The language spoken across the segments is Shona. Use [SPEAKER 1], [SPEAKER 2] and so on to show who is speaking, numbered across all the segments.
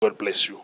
[SPEAKER 1] God bless you.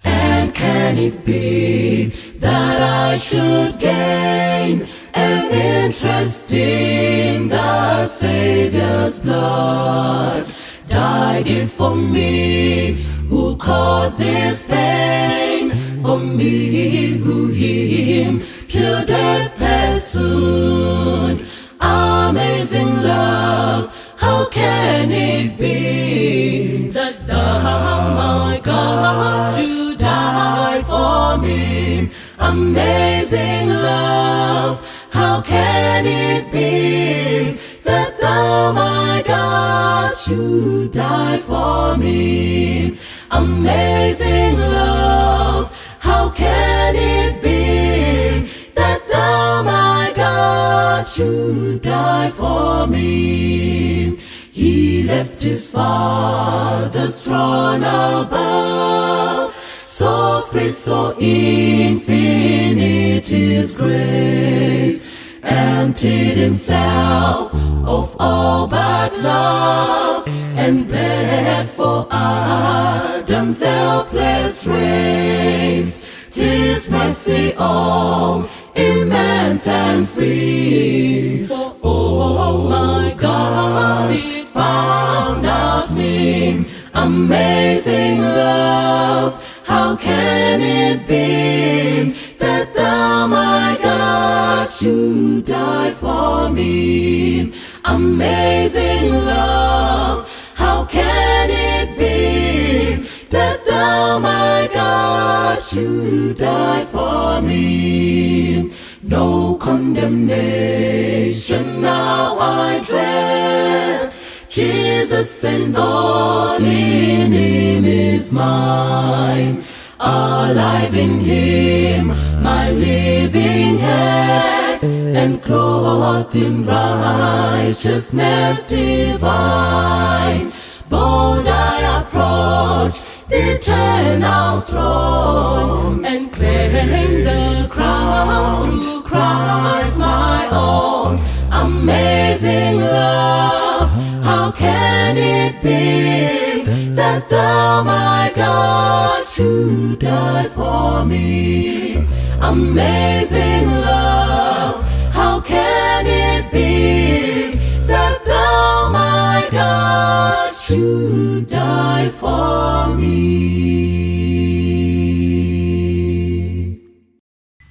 [SPEAKER 2] And can it be that I should gain an interest in the Savior's blood? Died it for me, who caused this pain, for me who him till death pursued. Amazing love, how can it be that thou, my God, you died for me? Amazing love, how can it be that thou, my God, you died for me? Amazing love, how can it be that thou, my God, you died for me? He left his Father's throne above, so free, so infinite his grace, emptied himself of all but love, and bled for Adam's helpless race. 'Tis mercy all immense and free. Oh my God, it found out me. Amazing love, how can it be that thou, my God, you died for me? Amazing love, how can it be that thou, my God, you died for me? No condemnation now I dread, Jesus and all in him is mine. Alive in him, my living head, and clothed in righteousness divine. Bold I approach the eternal throne, and claim the crown through Christ my own. Amazing love, how can it be that thou, my God, you died for me? Amazing love, how can it be that thou, my God, you died for me?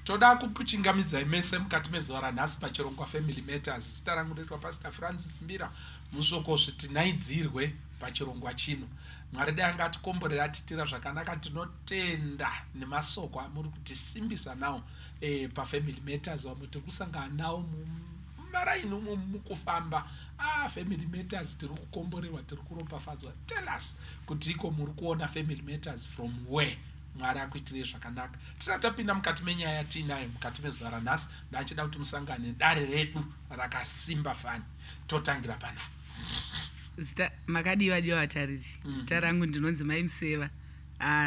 [SPEAKER 1] Toda kukuchingamidza mese mukati mezuva ranhasi pachirongwa Family Matters. Zita rangu ndinoitwa Pastor Francis Mbira. Musoko zvitinaidzirwe pachirongwa chino. Mwari dai anga atikomborera atitira zvakanaka. Tinotenda nemasoko amuri kutisimbisa nawo paFamily Matters, wamuri kusangana nawo mumaraini mukufamba. Family Matters tiri kukomborerwa, tiri kuropafadzwa. Tell us kuti iko muri kuona Family Matters from where. Mwari akuitire zvakanaka. Tisati tapinda mukati menyaya yatinayo mukati mezuva ranhasi, ndachida kuti musangane dare redu rakasimba fani. Totangira pana.
[SPEAKER 3] Zita makadiwa dio vatariri. Zita rangu ndinonzi Mai Museva.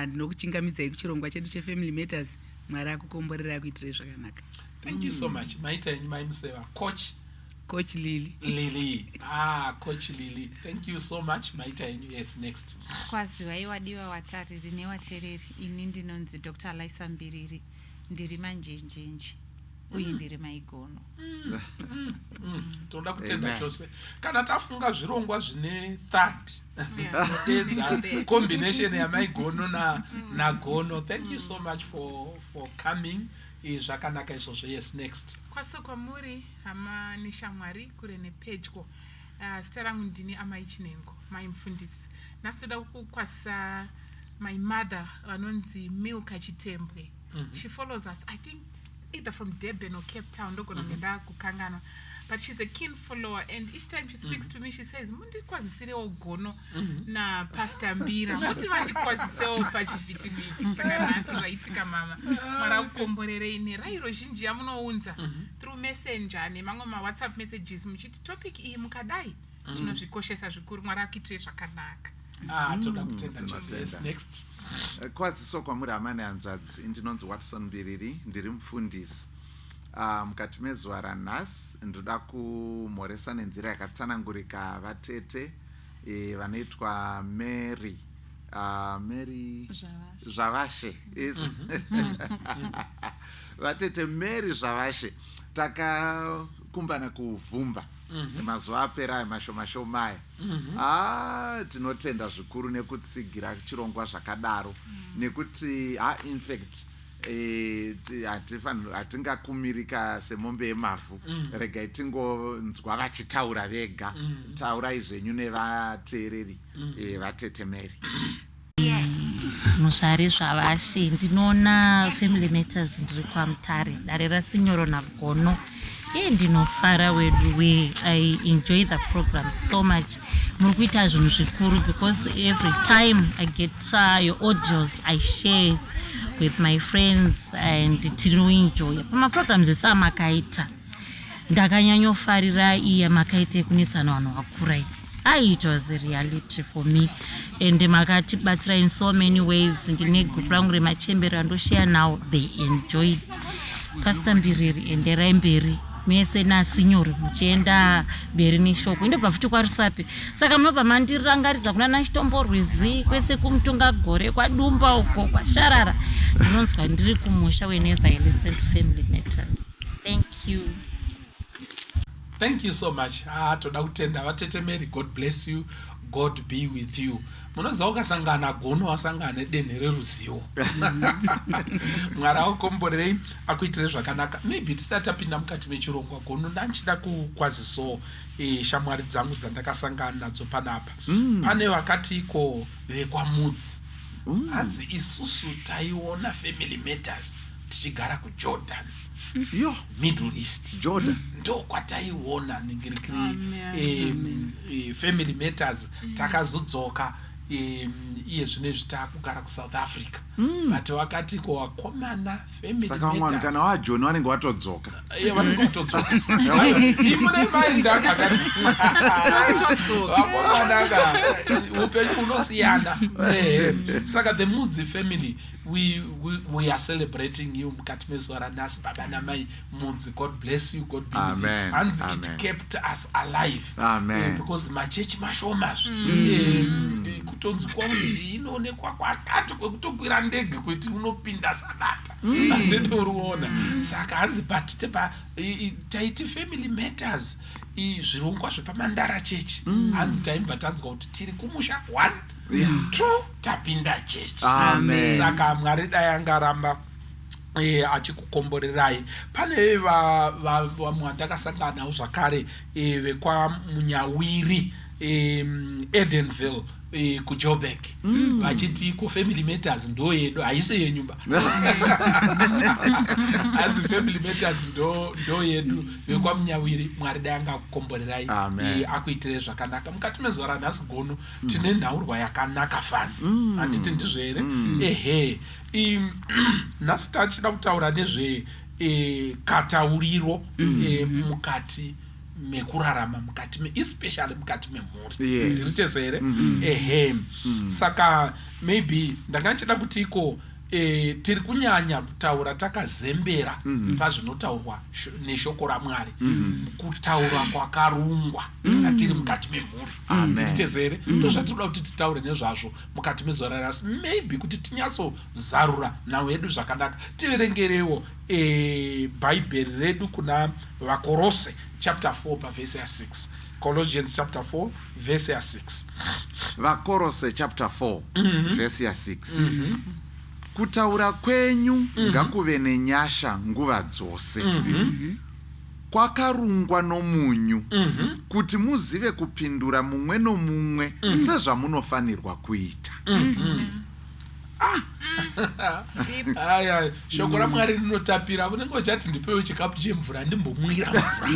[SPEAKER 3] Ndinokuchingamidzai kuchirongwa chedu cheFamily Matters. Mwari akukomborera akuitire zvakanaka.
[SPEAKER 1] Thank you so much. Maita yenyu Mai Museva. Coach Lily. Coach Lily. Thank you so much. Maita yenyu. Yes, next.
[SPEAKER 4] Kwaziwai wadiwa watariri newatereri. Ini ndinonzi Dr. Laisa Mbiriri. Ndiri manjenjenji. Uye ndiri maigono.
[SPEAKER 1] Toda kutenda chose. Kana tafunga zvirongwa zvine third. Todedza combination ya maigono na gono. Thank you so much for coming. Zvakanaka izvozvo. Yes, next.
[SPEAKER 5] Kwasoko muri hama neshamwari kure nepedyo. Zita rangu ndini Amai Chinengo, mai mufundisi. Nhasi toda kukwasa my mother anonzi Milka Chitembwe. She follows us, I think, either from Durban or Cape Town. Ndogona ngenda kukangana. But she's a keen follower, and each time she speaks to me, she says, "Mundi kwazisire ogono na Pastor Mbira. Muti vandi kwazise pachivhiti vhiti." Saka nhasi zvaitika mama. Mara kukomborere ine rairo zhinji yamunounza through messenger nemamwe WhatsApp messages muchiti topic iyi mukadai. Tinozvikoshesa zvikuru. Mwari akuitire zvakanaka.
[SPEAKER 1] Toda kutenda chose. Yes, next.
[SPEAKER 6] Kwaziso kwamuri amane hanzvadzi. Ndinonzi Watson Mbiriri, ndiri mufundisi. Mukati mezuva ranhasi ndoda kumhoresa nenzira yakatsanangurika vatete vanoitwa Mary Mary Zvavashe is vatete Mary Zvavashe takakumbana kuvhumba mazuva apera mashomashomaya tinotenda zvikuru nekutsigira chirongwa zvakadaro nekuti in fact hatingakumirika semombe yemavhu regai tingonzwa vachitaura vega taurai zvenyu nevateereri vatete Mary.
[SPEAKER 7] Mushari Zvavashe ndinoona Family Matters ndiri kwaMutare dare raSinyoro naGono ndinofara wedu we I enjoy the program so much. Muri kuita zvinhu zvikuru because every time I get your audios I share with my friends and tinoenjoy pamaprograms esa makaita ndakanyanyofarira iya makaita kunetsana vanhu vakurai. It was a reality for me and makatibatsira in so many ways. Ndine group rangu remachembera ndoshare now, they enjoyed. Pastor Mbiriri enderai mberi mese naSinyori muchienda mberi neshoko indobva futi kwaRusape. Saka munobva mandirangaridza kuna naChitomborwizi kwese kumutunga gore kwadumba uko kwasharara. Ndinonzwa ndiri kumusha whenever I listen to Family Matters. Thank you.
[SPEAKER 1] Thank you so much. Toda kutenda vatete Mary, God bless you, God be with you. Munoziva ukasangana Gono wasangana nedenhe reruzivo. Mwari akukomborerei akuitire zvakanaka. Maybe tisati tapinda mukati mechirongwa Gono ndanchida kukwazisawo shamwari dzangu dzandakasangana nadzo panapa. Pane vakati iko vekwamudzi. Hanzi isusu taiona Family Matters tichigara kuJordan. Middle East
[SPEAKER 6] Jordan
[SPEAKER 1] ndo kwataiona ningirikiri Family Matters takazodzoka iye zvinezvi takugara kuSouth Africa but wakati ko wakomana Family
[SPEAKER 6] Saka
[SPEAKER 1] Matters
[SPEAKER 6] kana waJohn vanenge watodzoka
[SPEAKER 1] vanenge watodzoka imune maindaka wakomana upenyu unosiyana saka the Mudzi family we are celebrating you mukati mezuva ranhasi baba namai Mudzi. God bless you, God be with you. And it kept us alive.
[SPEAKER 6] Amen.
[SPEAKER 1] Because machechi mashoma kutonzi kwanzi inoonekwa kwatatu kwekutokwira ndege kuti unopinda Sabata anditoriona saka hanzi taiti Family Matters zvirongwa zvepamandara chechi hanzi taimva tanzwa kuti tiri kumusha 1 2 tapinda chechi. Saka Mwari dai angaramba achikukomborerai. Pane vamwe vandakasangana navo zvakare vekwaMunyawiri Edenville kuJoburg vachiti iko Family Matters ndo yedu haisi yenyumba. Hanzi Family Matters ndo yedu vekwaMunyawiri. Mwari dai angakukomborerai akuitire zvakanaka mukati mezuva ranhasi Gono. Tine nhaurwa yakanaka fani handiti ndizvo here nhasi tachida kutaura nezve katauriro mukati mekurarama mukati especially mukati memhuri ndiritezere saka maybe ndakachida kuti iko tiri kunyanya kutaura takazembera pazvinotaurwa neshoko raMwari kutaura kwakarungwa atiri mukati memhuri ndiritezere ndozvatinoda kuti titaure nezvazvo mukati mezuva ranhasi maybe kuti tinyatsozarura nhau yedu zvakanaka. Tiverengerewo bhaibheri redu kuna vaKorose chapter 4 pavhesi ya6. Colossians chapter 4 verse ya 6.
[SPEAKER 6] vaKorose chapter 4 verse ya 6. Kutaura kwenyu ngakuve nenyasha nguva dzose. Kwakarungwa nomunyu kuti muzive kupindura mumwe nomumwe sezvamunofanirwa kuita.
[SPEAKER 1] Aya shoko raMwari rinotapira. Unenge uchati ndipewo chikapu chemvura ndimbomwira mvura.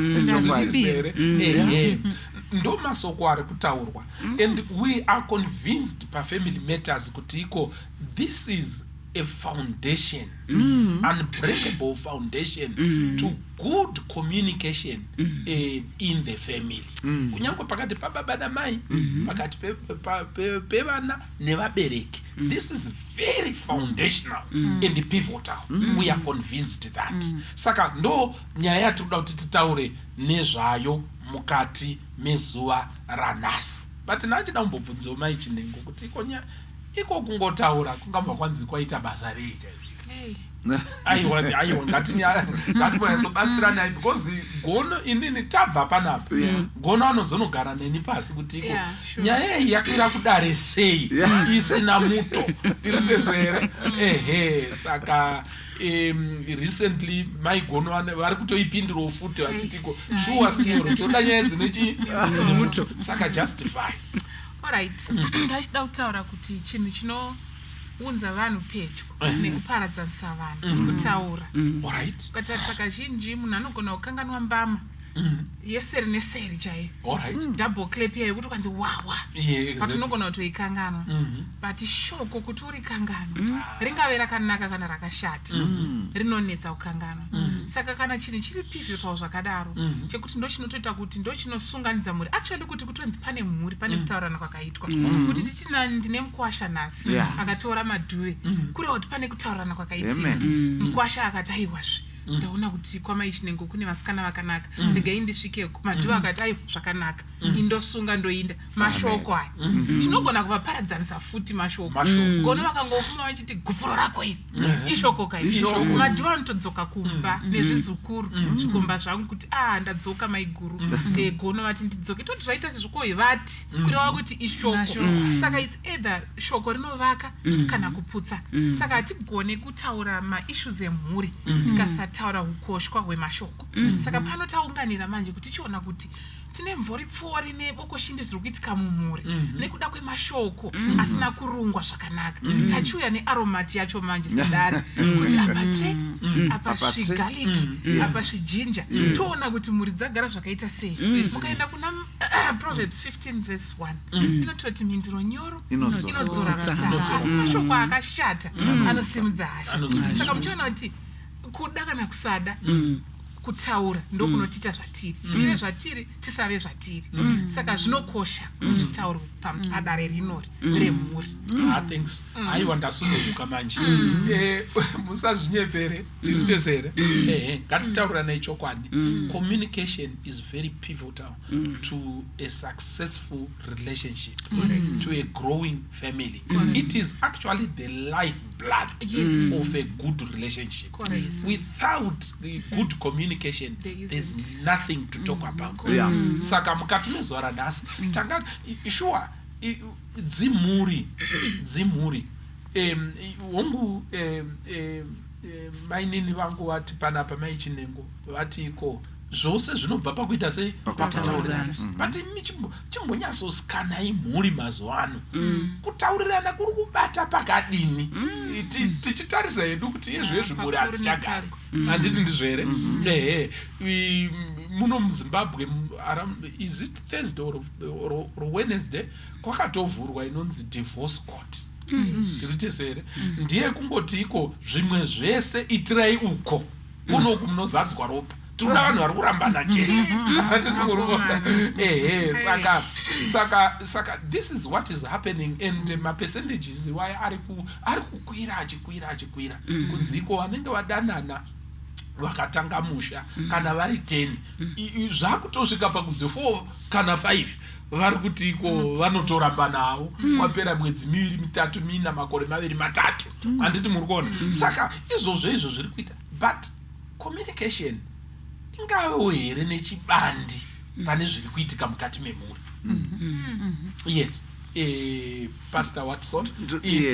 [SPEAKER 1] Ndo masoko ari kutaurwa. And we are convinced paFamily Matters kuti iko this is a foundation, unbreakable foundation to good communication in the family. Kunyange pakati pababa namai, pakati pevana nevabereki. This is very foundational and pivotal. We are convinced that. Saka ndo nyaya yatinoda kuti titaure nezvayo mukati mezuva ranhasi. But nachida kumbobvunzawo mai Chinengo kuti iko kungotaura kungabva kwanzi kwaita basa reita
[SPEAKER 5] Hey.
[SPEAKER 1] aiwa ngatinyaisobatsiranai because gono inini tabva panapa gono anozonogara neni pasi kuti iko nyaya iyi yakwira kudare sei isina muto tiritezere saka recently maigono vari kutoipindirawo futi vachitiko shuwa sinyoro toda nyaya dzine muto saka justify.
[SPEAKER 5] Alright, ndachida kutaura kuti chinhu chinounza vanhu pedyo nekuparadzanisa vanhu kutaura.
[SPEAKER 1] Alright.
[SPEAKER 5] Ukatarisa kazhinji munhu anogona kukanganwa mbama yeseri neseri chaiyo.
[SPEAKER 1] Alright.
[SPEAKER 5] Double clap yayo kuti kwanzi wawa. But unogona kutoikanganwa. But shoko kuti urikanganwa ringave rakanaka kana rakashata rinonetsa kukanganwa. Saka kana chinhu chiri pivotal zvakadaro chekuti ndochinotoita kuti ndochinosunganidza mhuri actually kuti kutonzi pane mhuri pane kutaurana kwakaitwa kuti titina ndine mukwasha nhasi akatora madhuwe kureva kuti pane kutaurana kwakaitika mukwasha akati aiwazve ndaona kuti kwamaichinengo kune vasikana vakanaka regai ndisvikeko madhuwe akati ai zvakanaka indosunga ndoinda mashoko aya tinogona kuvaparadzanisa futi mashoko gono vakangofuma vachiti gupuro rako iri ishoko kaizvo madhuwe anotodzoka kumba nezvizukuru zvikomba zvangu kuti ndadzoka maiguru gono vati ndidzoke toti zvaita sezvikohwe vati kureva kuti ishoko saka its either shoko rinovaka kana kuputsa saka hatigone kutaura maissues emhuri tikasataura ukoshwa hwemashoko saka pano taunganira manje kuti tichiona kuti tine mvori-pfori nebokoshindi zviri kuitika mumhuri nekuda kwemashoko asina kurungwa zvakanaka tachiuya nearomati yacho manje sedare kuti apa che apa zvigaliki apa zvijinja toona kuti mhuri dzagara zvakaita sei mukaenda kuna Proverbs 15 verse 1 inototi mhinduro nyoro inodzora vasasa asi mashoko akashata anosimudza hasha saka muchiona kuti kuda kana kusada kutaura ndokunotiita zvatiri tive zvatiri tisave zvatiri saka zvinokosha zvitaurwe padare rinori remhuri.
[SPEAKER 1] Thanks. Aiwa ndasununguka manje musazvinyepere tiritezere ngatitaurirane chokwadi. Communication is very pivotal to a successful relationship, to a growing family. It is actually the lifeblood of a good relationship. Without good communication there's nothing to talk about. Saka mukati mezuva ranhasi tanga sure dzimhuri hongu mainini vangu vati panapa maichinengo vati iko zvose zvinobva pakuita sei pakutaurirana but chimbonyatsozikanai mhuri mazuva ano kutaurirana kuri kubata pakadini tichitarisa hedu kuti izvezvi mhuri hadzichagari handiti ndizvo here muno muzimbabwe is it Thursday or Wednesday kwakatovhurwa inonzi divorce court tiritesere ndiye kungoti iko zvimwe zvese itirai uko kunoku munozadzwa ropa tinoda vanhu vari kurambana saka this is what is happening and mapercentages why ari kukwira achikwira kunziko vanenge vadanana vakatanga musha kana vari 10 zvakutosvika pakudzi 4 kana 5 vari kuti iko vanotoramba nawo kwapera mwedzi 2 3 4 makore 2 3 handiti muri kuona saka izvozvo zviri kuita but communication ingave here nechibandi pane zviri kuitika mukati memhuri. Yes. Pastor Watson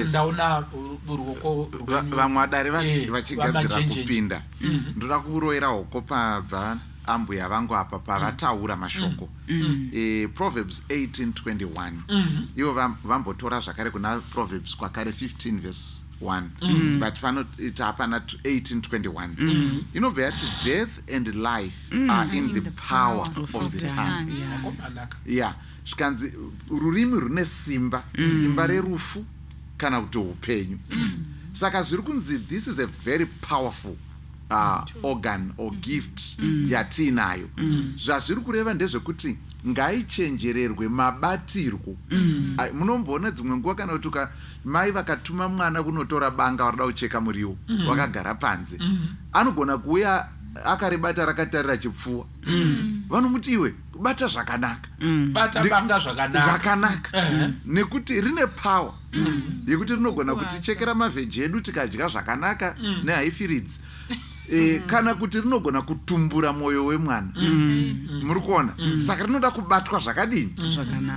[SPEAKER 1] ndaona ruoko
[SPEAKER 6] vamwe vadare vachigadzira kupinda ndoda kuroera hoko pabva ambuya vangu apa pavataura mashoko Proverbs 18:21 ivo vambotora zvakare kuna Proverbs kwakare 15 verse 1 but panoita hapana 18:21 inobva yati death and life are in the power of the tongue. Zvikanzi rurimi rune simba rerufu kana kuti upenyu saka zviri kunzi this is a very powerful organ or gift yatiinayo zvazviri kureva ndezvekuti ngaichenjererwe mabatirwo munomboona dzimwe nguva kana kuti mai vakatuma mwana kunotora banga varida kucheka muriwo wakagara panze anogona kuuya akaribata rakatarira chipfuwa vanomuti iwe bata zvakanaka
[SPEAKER 1] bata banga
[SPEAKER 6] zvakanaka nekuti rine power yekuti rinogona kutichekera mavheji edu tikadya zvakanaka nehaifirids kana kuti rinogona kutumbura mwoyo wemwana muri kuona saka rinoda kubatwa zvakadini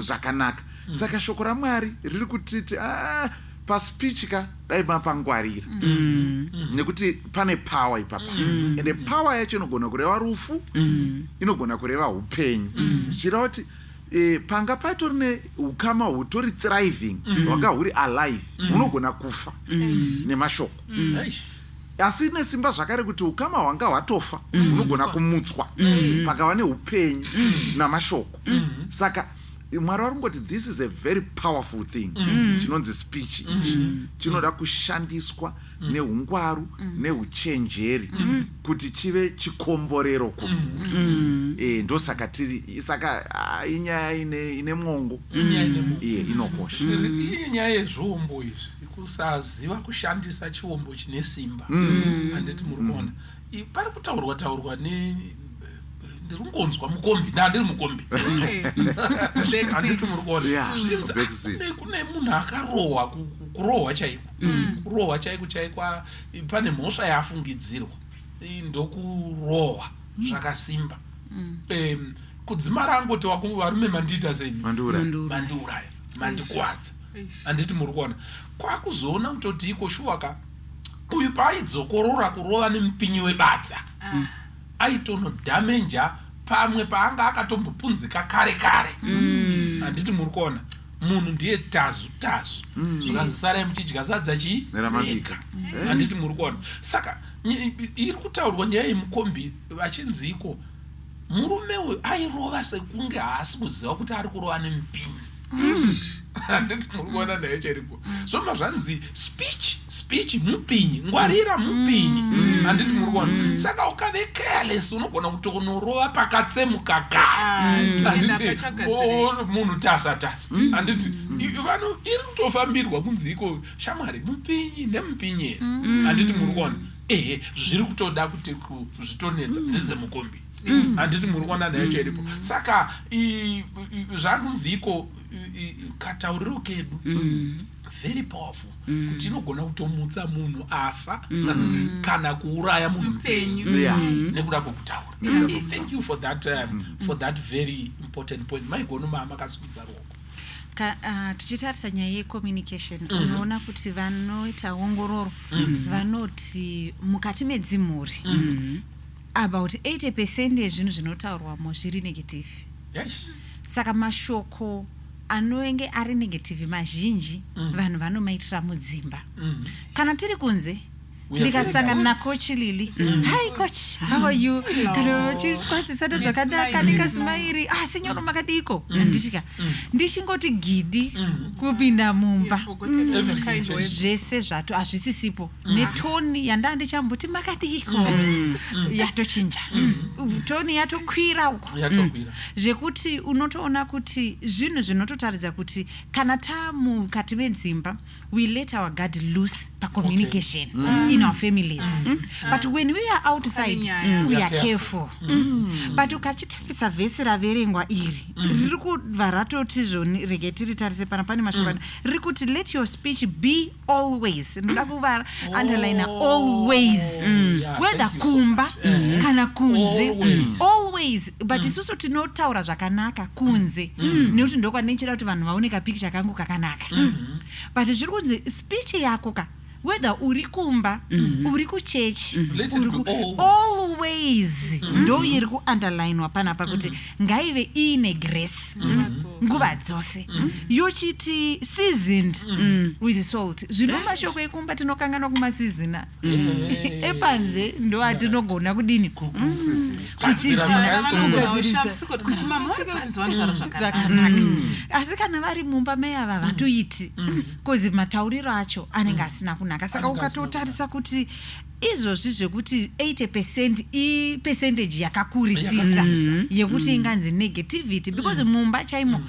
[SPEAKER 6] zvakanaka saka shoko raMwari riri kutiti paspeech ka dai mapangwarira nekuti pane power ipapa ende power yacho inogona kureva rufu inogona kureva upenyu zvichireva kuti panga patorine ukama hutori thriving hwanga huri alive hunogona kufa nemashoko asi nesimba zvakare kuti ukama hwanga hwatofa hunogona kumutswa pakava neupenyu namashoko saka Mwari warungoti this is a very powerful thing chinonzi speech chinoda kushandiswa neungwaru neuchenjeri kuti chive chikomborero kumunhu ndosaka tiri saka inyaya ine mwongo inokosha
[SPEAKER 1] inyaya yezviumbo izvi kusaziva kushandisa chiumbo chine simba handiti muri kuona pari kutaurwa ndiringonzwa mukombi ndandiri mukombi handiti muri kuona kune munhu akarohwa kurohwa chaiko chaikwa pane mhosva yaafungidzirwa ndokurohwa zvakasimba kudzimara angoti varume mandiita sei mandiuraya mandikwadza handiti muri kuona kwakuzoona kutoti iko shuwaka uyu paidzokorora kurova nemupinyi webadza aitonodhamenja pamwe paanga akatombopunzika kare handiti muri kuona munhu ndiye tazu zvakanzisarai muchidya sadza chii
[SPEAKER 6] neramabika
[SPEAKER 1] handiti muri kuona saka iri kutaurwa nyaya yemukombi vachinzi iko murume uyu airova sekunge haasi kuziva kuti ari kurova nemupinyi handiti muri kuona naye chiripo zvoma zvanzi speech mupinyi ngwarira mupinyi handiti muri kuona saka ukave careless unogona kutonorova pakatsemuka handiti munhu tasa handiti iri kutofambirwa kunzi iko shamwari mupinyi nemupinyi here handiti muri kuona zviri kutoda kuti zvitonetsa ndidze mukombidzi handiti muri kuona naye chiripo saka zvakunzi iko katauriro kedu very powerful kuti inogona kutomutsa munhu afa kana kuuraya munhu mupenyu nekuda kwekutaura thank you for that very important point maigono makasukudza ruoko
[SPEAKER 4] tichitarisa nyaya yecommunication unoona kuti vanoita ongororo vanoti mukati medzimhuri about 80% yezvinhu zvinotaurwamo zviri negative saka mashoko anenge ari negative mazhinji vanhu vanomaitira mudzimba kana tiri kunze ndikasangana nakochi Lili hi coach how are you kana chikwadzisana zvakanaka ndikasimairi sinyoro makadiko ndichika ndichingoti gidi kupinda mumba zvese zvato hazvisisipo netoni yanda ndichamboti makadiko yatochinja toni yatokwira uko zvekuti unotoona kuti zvinhu zvinototaridza kuti kana tamukati medzimba we let our guard loose pacommunication in our families but when we are outside we are careful but ukachitambisa vhesi raverengwa iri riri kubva ratotizvo rege tiritarise pana pane mashoko riri kuti let your speech be always ndoda kuva underline always whether kumba kana kunze always but isusu tinotaura zvakanaka kunze nekuti ndokwanechira kuti vanhu vaoneka picture kangu kakanaka but zviri kunzi speech yako whether uri kumba uri kuchechi always ndo iri kuunderlinewa panapa kuti ngaive ine grace nguva dzose yochiti seasoned with salt zvino mashoko ekumba tinokanganwa kumasizina epanze ndo atinogona kudini kusizina asi kana vari mumba meyava vatoiti kozi matauriro acho anenge asina kunaka saka ukatotarisa kuti izvozvi zvekuti 80% ipercentage yakakurisisa yekuti inganzi negativity because mumba chaimo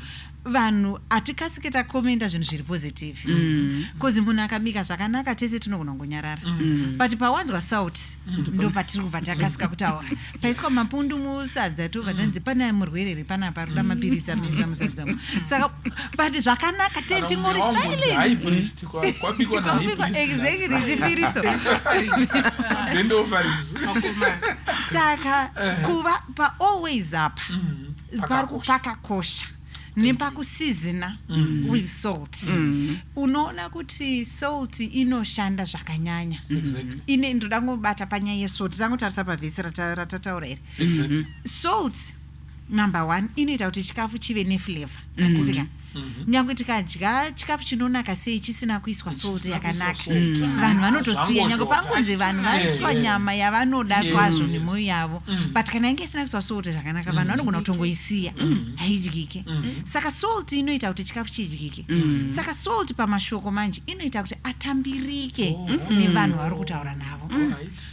[SPEAKER 4] vanhu hatikasike takomenda zvinhu zviri positive kozi munhu akabika zvakanaka tese tinogona kungonyarara but pawanzwa sauti ndo patiri kubva takasika kutaura paiswa mapundu musadza tobva tanzi pana murwerere panapa roda mapirisa mesa musadzamo saka but zvakanaka tingori silent exactly chipiriso saka kuva pa-always apa pakakosha nepakusizina with salt unoona kuti salt inoshanda zvakanyanya ine ndoda ngobata panyaya yesalt tangotarisa pavhesi ratataura iri salt number 1 inoita kuti chikafu chive neflavor atitika nyange tikadya chikafu chinonaka sei chisina kuiswa salt yakanaka vanhu vanotosiya nyange pangonzi vanhu vaitwa nyama yavanoda kwazvo nemwoyo yavo but kana inge isina kuiswa salt zvakanaka vanhu vanogona kutongoisiya haidyike saka salt inoita kuti chikafu chidyike saka salt pamashoko manje inoita kuti atambirike nevanhu vari kutaura navo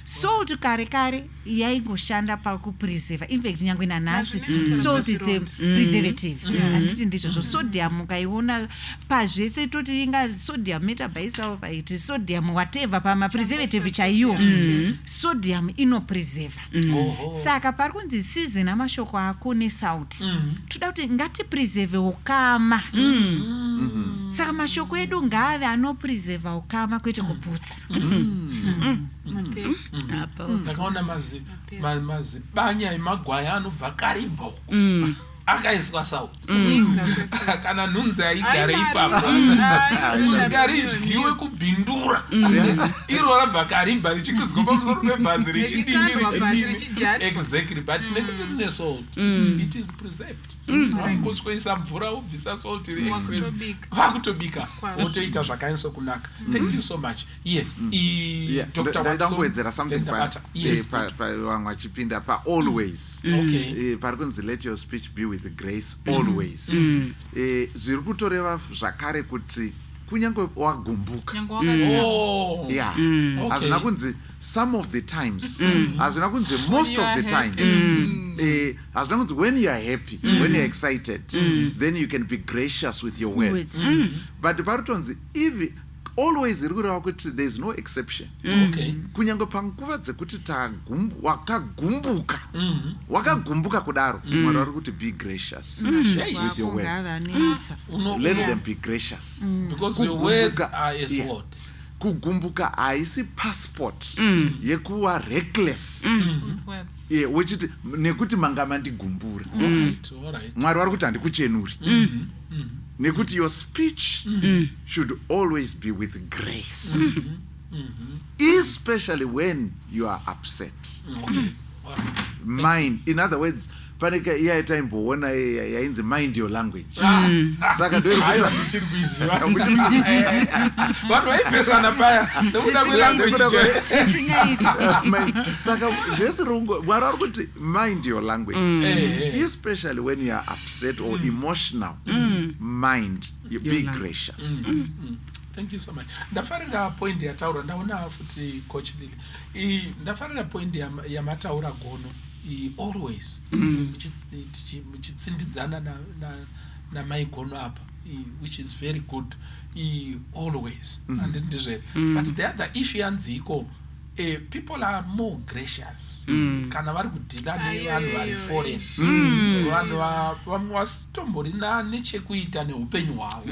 [SPEAKER 4] salt kare kare yaingoshanda pakupreserva infact nyange nanhasi salt is a preservative handiti ndizvozvo sodium mukaiona pazvese toti inga sodium metabisulfite sodium whatever pamapreservative chaiyo sodium inopreserva saka pari kunzi season amashoko ako nesalt toda kuti ngatipreserve ukama saka mashoko edu ngaave anopreserva ukama kwete kuputsa
[SPEAKER 1] ndakaona mazibanya emagwaya anobva karibho akaiswa sauti kana nhunzi aigare ipapo kusvikari idyiwe kubhindura iro rabva karibha richikudzwa pamusoro pebhazi richidini exactly but nekuti rine salt it is preserved koswesa mvura ubvisa salt vakutobika wotoita zvakanyatso kunaka thank you so much yes
[SPEAKER 6] ndangoedzera something vamwe vachipinda pa-always pari kunzi let your speech be with grace always zviri kutoreva zvakare kuti kunyange wagumbuka hazvina kunzi some of the times hazvina kunzi most of the times hazvina kunzi when you are happy when you are excited then you can be gracious with your words but paritonzi if always iri kureva kuti there is no exception kunyange panguva dzekuti wakagumbuka kudaro mwari vari kuti be gracious with your words let them be gracious
[SPEAKER 1] because your words are a sword
[SPEAKER 6] kugumbuka haisi passport yekuva reckless wechiti nekuti manga mandigumbura mwari vari kuti handikuchenuri nekuti your speech should always be with grace especially when you are upset mind in other words paneka iyaita imboona yainzi mind your language saka
[SPEAKER 1] vanhu vaipesana paya nekuda kwelanguage
[SPEAKER 6] saka zvese rongo mwari ari kuti mind your language especially when you are upset or emotional mind you be gracious
[SPEAKER 1] thank you so much ndafarira point yataura ndaona futi coach Lily ndafarira point yamataura gono always muchitsindidzana namaigono apa which is very good always andindizvere but the other issue yanziko people are more gracious kana vari kudhila nevanhu vari foreign vanhu vamwe vasitombori nechekuita neupenyu hwavo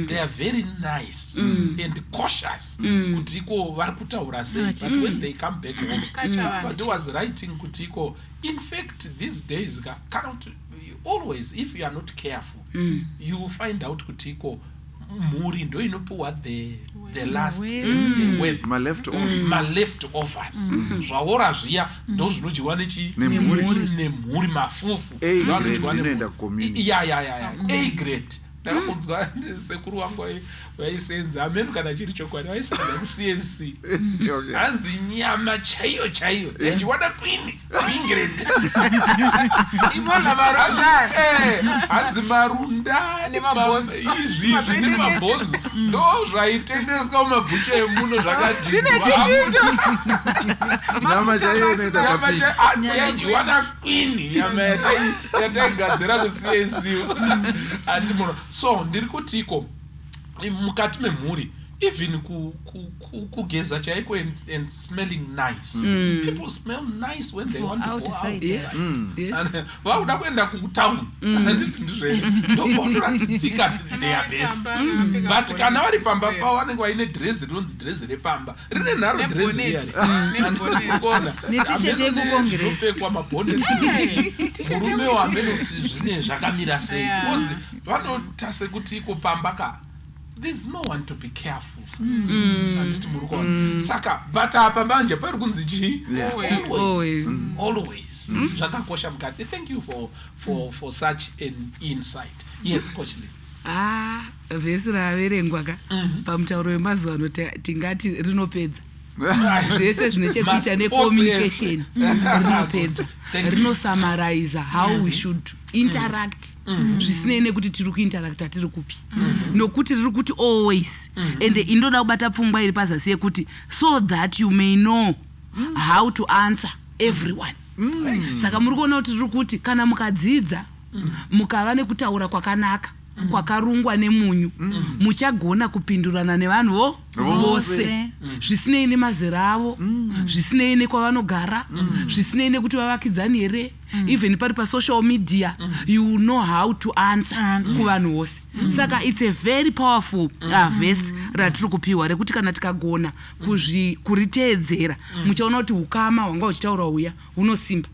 [SPEAKER 1] they are very nice and cautious kuti iko vari kutaura sei but when they come back home somebody was writing kuti iko in fact these days kana always if you are not careful you will find out kuti iko mhuri ndo inopiwa the last ma-leftovers zvaora zviya ndo zvinodyiwa nemhuri mafufu A grade ndakambonzwa sekuru wangu vaisenza amenu kana chiri chokwadi vaisenza kuCSC hanzi nyama chaiyo yachiwada grade imona marunda hanzi marunda mundani izvizvi nemabhonzo ndo zvaitengeswa mumabhucha emuno
[SPEAKER 6] nyama chaiyo inoita kapiki
[SPEAKER 1] yaidyiwa nakwini nyama yataigadzira kusiyesiwa andimono. So ndiri kutiko mukati memhuri even kugeza chaiko and smelling nice. People smell nice when they want to go outside.
[SPEAKER 3] Yes. Yes.
[SPEAKER 1] Vauda kuenda kutown anditi ndizvezvo ndovanoratidzika their best. But kana vari pamba pavo vanenge vaine dress rinonzi dress repamba rine nharo dress riyari
[SPEAKER 4] netisheti yekukongress
[SPEAKER 1] pekwa mabhonde murume wamene kuti zvine zvakamira sei because vanotase kuti iko pamba ka there's no one to be careful for. Anditi muri kuona saka but apa manje pari kunzi chii always zvakakosha mukati. Thank you for such an insight. Yes, Coach Lee.
[SPEAKER 3] Vhesi raverengwa ka pamutauro wemazuva ano tingati rinopedza zvese zvine chekuita necommunication rinopedza rinosummariza how we should interact zvisinei nekuti tiri kuinteracta tiri kupi nokuti riri kuti always and indoda kubata pfungwa iri pazasi yekuti so that you may know how to answer everyone. Saka muri kuona kuti riri kuti kana mukadzidza mukava nekutaura kwakanaka kwakarungwa nemunyu muchagona kupindurana nevanhu vose zvisinei nemazera avo zvisinei nekwavanogara zvisinei nekuti vavakidzani here. Even pari pasocial media you know how to answer kuvanhu vose. Saka it's a very powerful verse ratiri kupiwa rekuti kana tikagona kuriteedzera muchaona kuti ukama hwanga uchitaura uya hunosimba.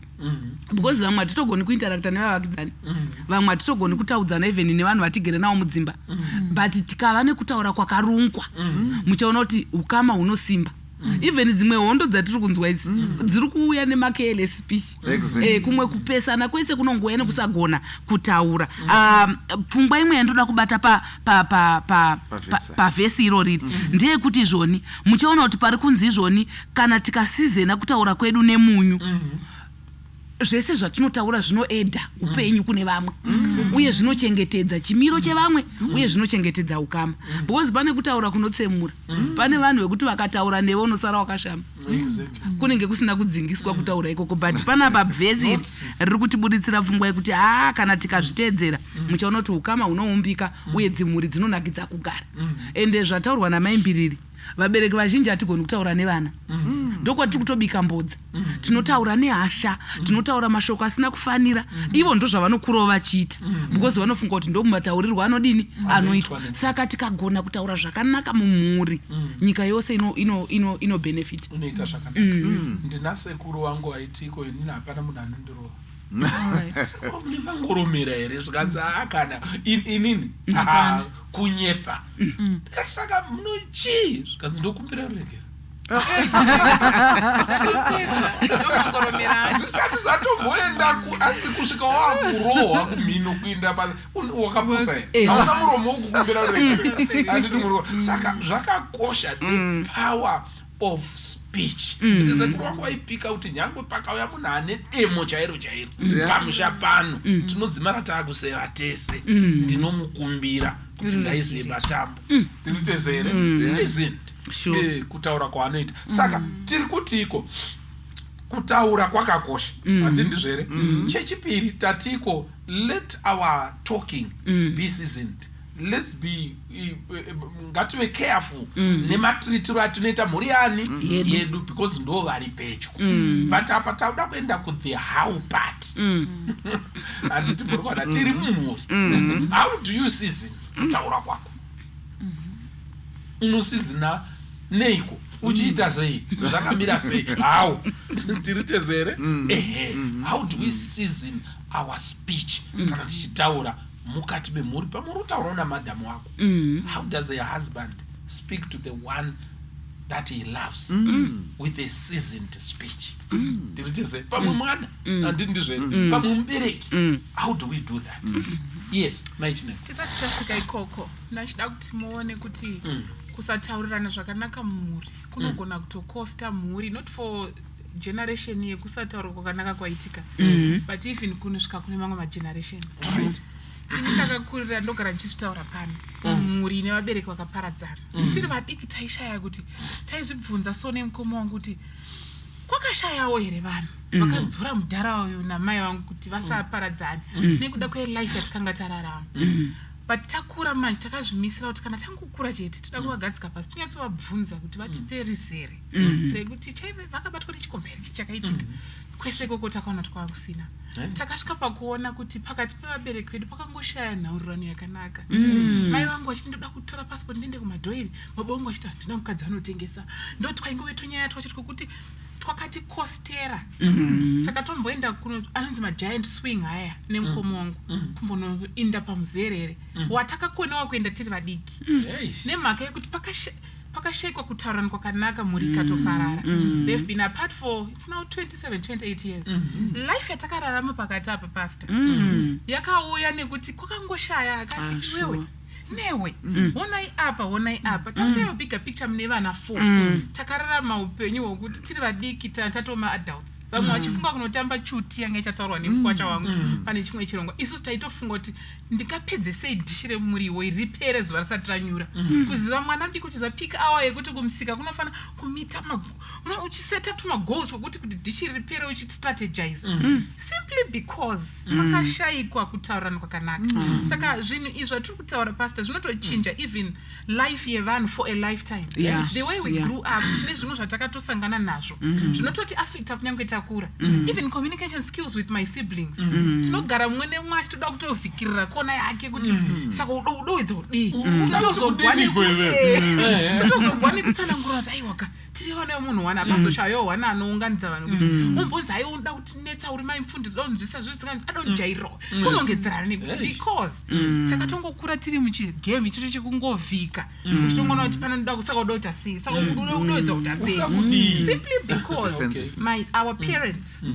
[SPEAKER 3] Because vamwe hatitogoni kuinteracta nevavakidzani vamwe hatitogoni kutaudzana even nevanhu vatigere navo mudzimba but tikava nekutaura kwakarungwa muchaona kuti ukama hunosimba. Even dzimwe hondo dzatiri kunzwa idzi dziri kuuya nemakls speech kumwe kupesana kwese kunongouya nekusagona kutaura. Pfungwa imwe yandoda kubata pavhesi iro riri ndeyekuti izvoni muchaona kuti pari kunzi izvoni kana tikasizena kutaura kwedu nemunyu zvese zvatinotaura zvinoedha upenyu kune vamwe uye zvinochengetedza chimiro chevamwe uye zvinochengetedza ukama. Because pane kutaura kunotsemura pane vanhu vekuti vakataura nevo unosara wakashama kunenge kusina kudzingiswa kutaura ikoko but pana pabvezi riri kutibuditsira pfungwa yekuti kana tikazviteedzera muchaona kuti ukama hunoumbika uye dzimhuri dzinonakidza kugara. Ende zvataurwa namaimbiriri vabereki vazhinji hatigoni kutaura nevana ndokwatiri kutobika mbodza tinotaura nehasha tinotaura mashoko asina kufanira ivo ndo zvavanokurawo vachiita because vanofunga kuti ndo mumataurirwo anodini anoitwa. Saka tikagona kutaura zvakanaka mumhuri nyika yose ino benefit.
[SPEAKER 1] Unoita zvakanaka. Ndinasekuru wangu aitiko inini hapana munhu anondirova ndimangoromera here zvikanzi kana inini kunyepa saka munochii zvikanzi ndokumbira rurekero zvisati zvatomboenda asi kusvika wakurohwa kumhino kuinda wakaposa here hauna muromo wokukumbira rurekero anditi muri. Saka zvakakosha the power of speech. Sekuru wangu waipika kuti nyangwe pakauya munhu ane demo chairo pamusha pano tinodzimara taakuseva tese ndinomukumbira kuti ngaizive batambo tiritezere seasoned kutaura kwaanoita. Saka tiri kutiko kutaura kwakakosha handindizvere. Chechipiri tatiko let our talking be seasoned. Let's be ngative careful nematiritiro atinoita mhuri yani yedu because ndo vari pedyo but apa tauda kuenda ku the how part handiti muri kuona tiri mumhuri how do you season kutaura kwako unosizina neiko uchiita sei zvakamira sei how tiritezere how do we season our speech kana tichitaura mukati memhuri pamuri utaura namadhamu wako how does a husband speak to the one that he loves with a seasoned speech tiritese pamwe mwana handindizve pamwe mubereki how do we do that? Yes, maichineko
[SPEAKER 5] tisati tasvika ikoko ndachida kuti muone kuti kusataurirana zvakanaka mumhuri kunogona kutokosta mhuri not for generation yekusataura kwakanaka kwaitika but even kunosvika kune mamwe magenerations right? ini ndakakurira ndogara ndichitaura pano muri nevabereki vakaparadzana tiri vadiki taishaya kuti taizvibvunza so nemukoma wangu kuti kwakashayawo here vanhu vakadzora mudhara uyu namai vangu kuti vasaparadzane nekuda kwelife yatakanga tararama but takura manje takazvimisira kuti kana tangokura chete toda kuvagadzika pasi tonyatsovabvunza kuti vatipe rizere rekuti chaive vakabatwa nechikomberi chichakaitika kwese koko takaona twakusina takasvika pakuona kuti pakati pevabereki vedu pakangoshaya nhaurirano yakanaka mai vangu vachiti ndoda kutora passport ndiende kumadhoiri baba vangu vachiti handina mukadzi anotengesa ndo twaingove tonyaya twacho twekuti twakati kostera takatomboenda kuno anonzi magiant swing haya nemukoma wangu kumbonoinda pamuzerere watakakonewa kuenda tiri vadiki nemhaka yekuti pakashayikwa kutaurana kwakanaka muri katoparara they've been apart for it's now 28 years life yatakararama pakati apa pastor yakauya nekuti kwakangoshaya akati iwewe newe honai apa taseyo bigger picture mune vana 4 takararama upenyu hwokuti tiri vadiki tatoma adults vamwe vachifunga kunotamba chuti yanga ichataurwa nemukwacha wangu pane chimwe chirongwa isusu taitofunga kuti ndingapedze sei dhishi remuriwo ripere zuva risati ranyura kuziva mwana mudiki uchizapika awa yekuti kumusika kunofanira kumita uchiseta tumagoals wokuti kuti dhishi ripere uchistrategize simply because pakashayikwa kutaurana kwakanaka saka zvinhu izvo atiri kutaura pastor zvinotochinja even life yevanhu for a lifetime the way we grew up tine zvimwe zvatakatosangana nazvo zvinototi affecta kunyange takura even communication skills with my siblings tinogara mumwe nemwe achitoda kutovhikirira kona yake kuti saka udowedza udii totozogwani kutsanangura kuti aiwaka tiri vana vemunhu wana pasoshayo wana anounganidza vanhu kuti umbonzi aioda kuti netsa uri maimfundisi donzvisa zvisinga adonjairo unongedzerana because takatongokura tiri muchigame ichocho chekungovhika uchitongona kuti pana ndoda kusaka udota sei saka udowedza uta sei simply because our parents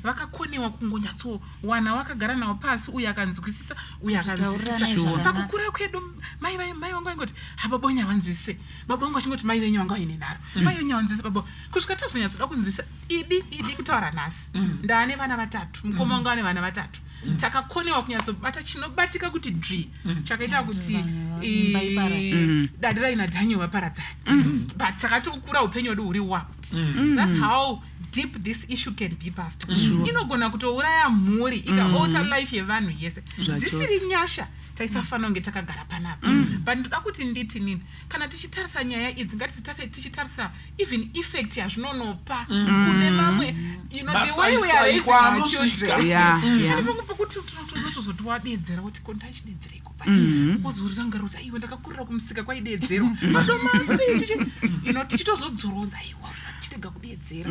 [SPEAKER 5] vakakonewa kungonyatso wana wakagara nawo pasi uyu akanzwisisa uyu akanzwisisa pakukura kwedu mai vangu vaingoti hababonya vanzwisise baba vangu vachingoti mai venyu vanga vaine nharo mai venyu vanzwisisa baba kusvika tazonyatsoda kunzwisisa idi kutaura nhasi ndaane vana 3 mukoma wangu ane vana 3 takakonewa kunyatsobata chinobatika kuti dri chakaita kuti dadi raina dhanyo vaparadzana but takatokura upenyu hwedu huri warped that's how deep this issue can be pastor inogona kutouraya mhuri ikaota life yevanhu yese dzisiri nyasha taisafanira kunge takagara panapa but ndoda kuti nditi nini kana tichitarisa nyaya idzi tichitarisa even effect yazvinonopa kune vamwe the way we are raising our children pokuti unotozoti wadedzera kuti kondaichidedzereko uzorirangarira kuti aiwe ndakakurira kumusika kwaidedzero madomasi tichitozodzoronza aiwa usachirega kudedzera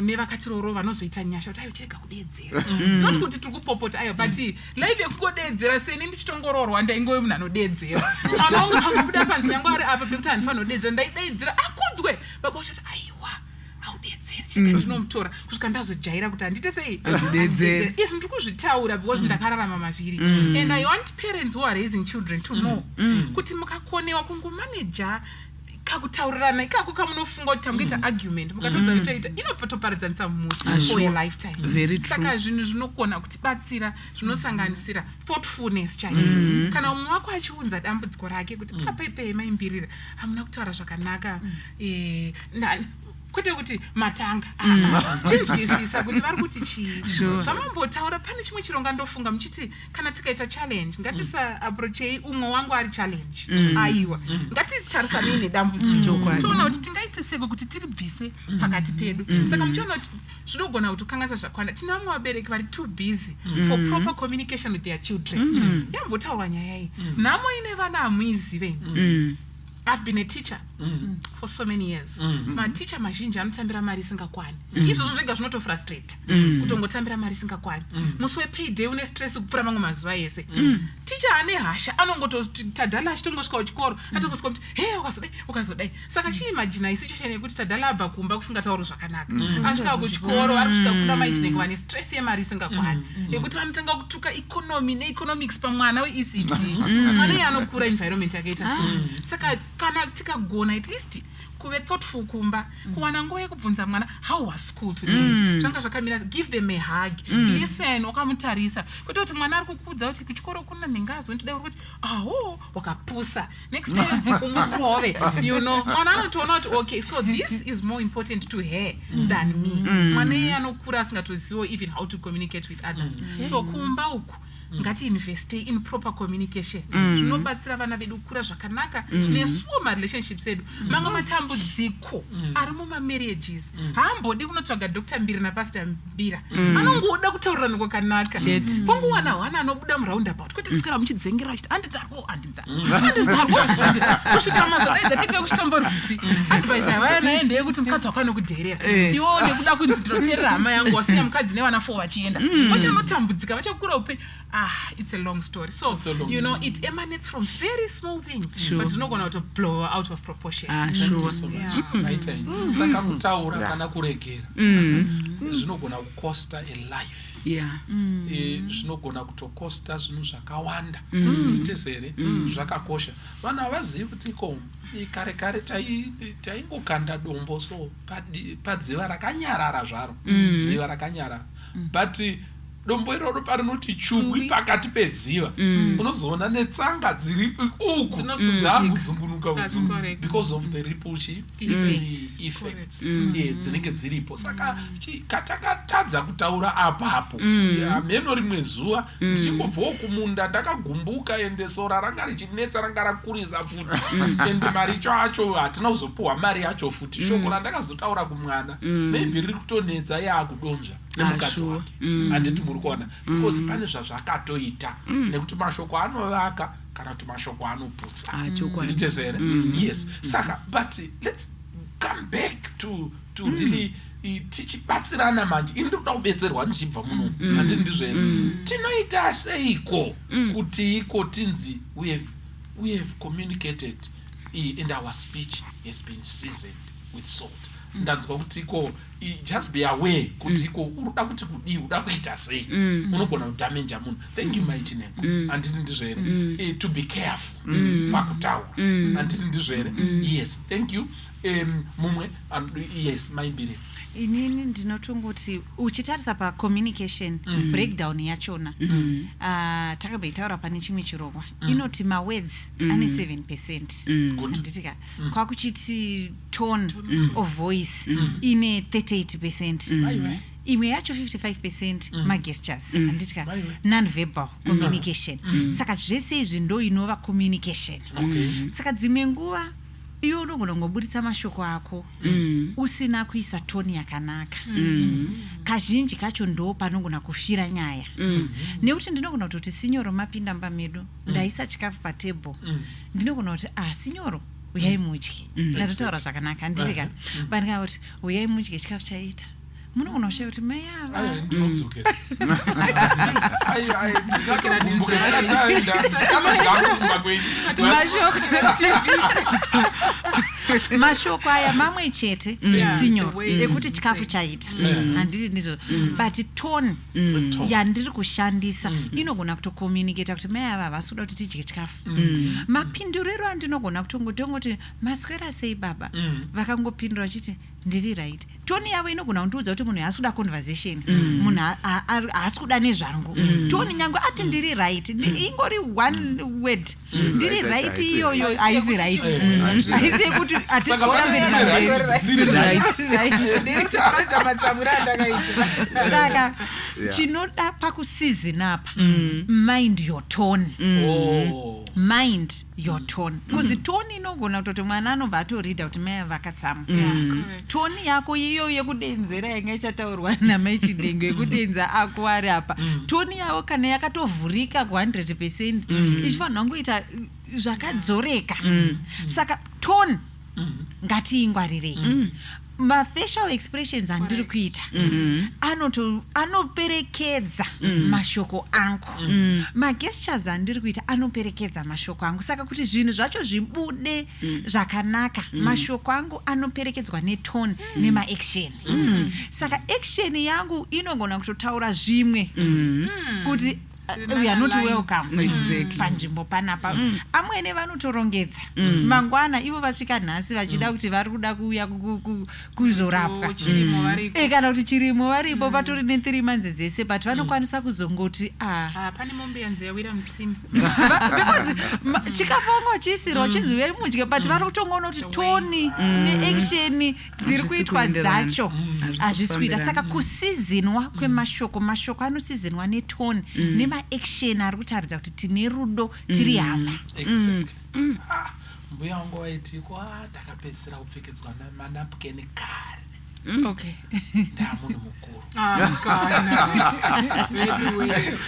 [SPEAKER 5] nevakatiroro vanozoita nyasha kuti aiwe chirega kudedzera not kuti tiri kupopota aiwa but life yekungodedzera seni ndichitongororwa ndaingove munhu anodedzera anobuda panzi nyange ari apa pekuti handifanira kudedzera ndaidedzera akudzwe baba uchati aiwa audedzeri chega ndinomutora kusvika ndazojaira kuti handite sei azvidedzera izvi ndiri kuzvitaura because ndakararama mazviri and I want parents who are raising children to know kuti mukakonewa kungomaneja kakutaurirana ikako kamunofunga kuti tangoita argument mukatodza kutoita inotoparadzanisa mumwe for a lifetime saka zvinhu zvinokona kutibatsira zvinosanganisira thoughtfulness chaiyo kana umwe wako achiunza dambudziko rake kuti papeipei maimbirira hamuna kutaura zvakanaka kwete kuti matanga chinzwisisa kuti vari kuti chii zvamambotaura pane chimwe chironga ndofunga muchiti kana tikaita challenge ngatisa approachei umwe wangu ari challenge aiwa ngatitarisanei nedambudziko toona kuti tingaite seko kuti tiribvise pakati pedu saka muchiona kuti zvinogona kuti ukangasa zvakwana tine vamwe vabereki vari too busy for proper communication with their children yambotaurwa nyaya iyi nhamo ine vana hamuizive I've been a teacher for so many years. Maticha mazhinji anotambira mari isingakwani. Izvozvo zvega zvinotofrustrate. Kutongotambira mari isingakwani. Musi wepayday une stress kupfuura mamwe mazuva ese. Teacher ane hasha anongototi Tadala achitongosvika kuchikoro atongosvika kuti hey ukazodai. Saka chiimagine situation yekuti Tadala abva kumba kusingatauri zvakanaka. Asvika kuchikoro ari kusvika kuda maichinenge vane stress yemari isingakwani. Yekuti vanotanga kutuka economy neeconomics pamwana weECT. Mwana anokura environment yakaita sei. Saka kana tikagona at least kuve thoughtful kumba kuwana nguva yekubvunza mwana how was school today zvanga zvakamira give them a hug listen wakamutarisa kwete kuti mwana ari kukudza kuti kuchikoro kuna nengazi ndida kuti wakapusa next time umurove mwana anotoona kuti okay so this is more important to her than me mwana iye anokura asingatozivo even how to communicate with others so kumba uku ngati investe in proper communication zvinobatsira vana vedu kukura zvakanaka nesuwo marelationships edu manga matambudziko ari mumamarriages haambodi kunotsvaga Dr. Mbira naPastor Mbira anongoda kutaurirana kwakanaka panguwana hwana anobuda muroundabout kwete kuswera muchidzengera achiti andidzarwo kusvika mazodaidza tete kuchitomborwisi advice havana ende yekuti mukadzi wako anokudherera iwo nekuda kunzi ndinoteerera hama yangu wasiya mukadzi nevana 4 vachienda vachanotambudzika vachakura upenyu it's a long story. So, you know, it emanates from very small things, but it's not going to blow out of proportion.
[SPEAKER 1] Sure. So much. Saka kutaura kana kuregera. Zvinogona kukosta a life. Zvinogona kutokosta zvinhu zvakawanda. Tezere zvakakosha. Vana vazivi kuti ko kare taingokanda dombo so padziva rakanyarara zvaro. Dziva rakanyarara. But dombo iroro parinoti chugwi pakati pedziva unozoona netsanga dziri uku dzakuzungunuka because of the ripple effects dzinenge dziripo saka katakatadza kutaura apapo mheno rimwe zuva ndichingobvawo kumunda ndakagumbuka ende sora ranga richinetsa ranga rakurisa futi ende mari acho hatina kuzopuhwa mari yacho futi shoko randakazotaura kumwana maybe riri kutonetsa yaakudonzva nemukadzi wake handiti muri kuona because pane zvazvakatoita nekuti mashoko anovaka kana kuti mashoko anoputsa nditezere yes saka but let's come back to really tichibatsirana manje indiri kuda kubetserwa ndichibva muno handiti ndizvene tinoita seiko kuti iko tinzi we have communicated and our speech has been seasoned with salt ndanzwa kuti iko just be aware kuti iko uruda kuti kudii uda kuita sei unogona kudamenja munhu thank you my chinengo handiti ndizvere to be careful pakutaura handiti ndizvere yes thank you mumwe yes my Mbiri
[SPEAKER 4] inini ndinotongoti uchitarisa pacommunication breakdown yachona takabeitaura pane chimwe chirongwa inoti mawords ane 7% anditika kwakuchiti tone of voice ine 38% imwe yacho 55% magestures anditika non-verbal communication saka zvese izvi ndo inova communication saka dzimwe nguva iwe unogona kungoburitsa mashoko ako usina kuisa toni yakanaka kazhinji kacho ndo panogona kufira nyaya nekuti ndinogona kutoti sinyoro mapinda mba medu ndaisa chikafu patebho ndinogona kuti sinyoro uyai mudye ndatotaura zvakanaka nditika bandika kuti uyai mudye chikafu chaita munogona kushaya kuti mai ava mashoko aya mamwe chete sinyoro ekuti chikafu chaita handiti ndizvo but tone yandiri kushandisa inogona kutokomunicata kuti mai ava havasi kuda kuti tidye chikafu mapinduriro andinogona kutongoti maswera sei baba vakangopindura vachiti ndiri right toni yavo inogona kundiudza kuti munhu haasi kuda conversation munhu haasi kuda nezvangu toni nyange ati ndiri right ingori one word ndiri right iyoyo haisi right haisi yekuti saka chinoda pakusizin apa mind your tone mind your tone kuzi toni inogona kutoti mwana anobva atorida kuti mai vakatsama toni yako iyo yekudenzera yanga ichataurwa namai Chinengo yekudenza ako ari apa toni yavo kana yakatovhurika ku100% ichifanirwa kungoita zvakadzoreka saka tone ngatiingwarirei mafacial expressions andiri kuita anoperekedza mashoko angu magestures andiri kuita anoperekedza mashoko angu saka kuti zvinhu zvacho zvibude zvakanaka mashoko angu anoperekedzwa netone nemaaction saka action yangu inogona kutotaura zvimwe kuti we are not welcome
[SPEAKER 3] Exactly.
[SPEAKER 4] panzvimbo panapa. Amwene vanotorongedza mangwana ivo vasvika nhasi vachida kuti vari kuda kuuya kuzorapwa kana kuti chirimo varipo patori ne3 months dzese but vanokwanisa kuzongoti
[SPEAKER 5] pane mombe yanze yawira mutsime
[SPEAKER 4] because chikafu vangu chisiro chinzi uyai mudye but vari kutongoona kuti toni neaction dziri kuitwa dzacho hazvisi kuita. Saka kusizinwa kwemashoko, mashoko anosizinwa netoni nemaction ari kutaridza kuti tine rudo tiri hama.
[SPEAKER 1] Mbuya wangu waitiko ndakapedzisira kupfekedzwa namanapukeni kare.
[SPEAKER 4] Okay.
[SPEAKER 1] Ndamunhu mukuru.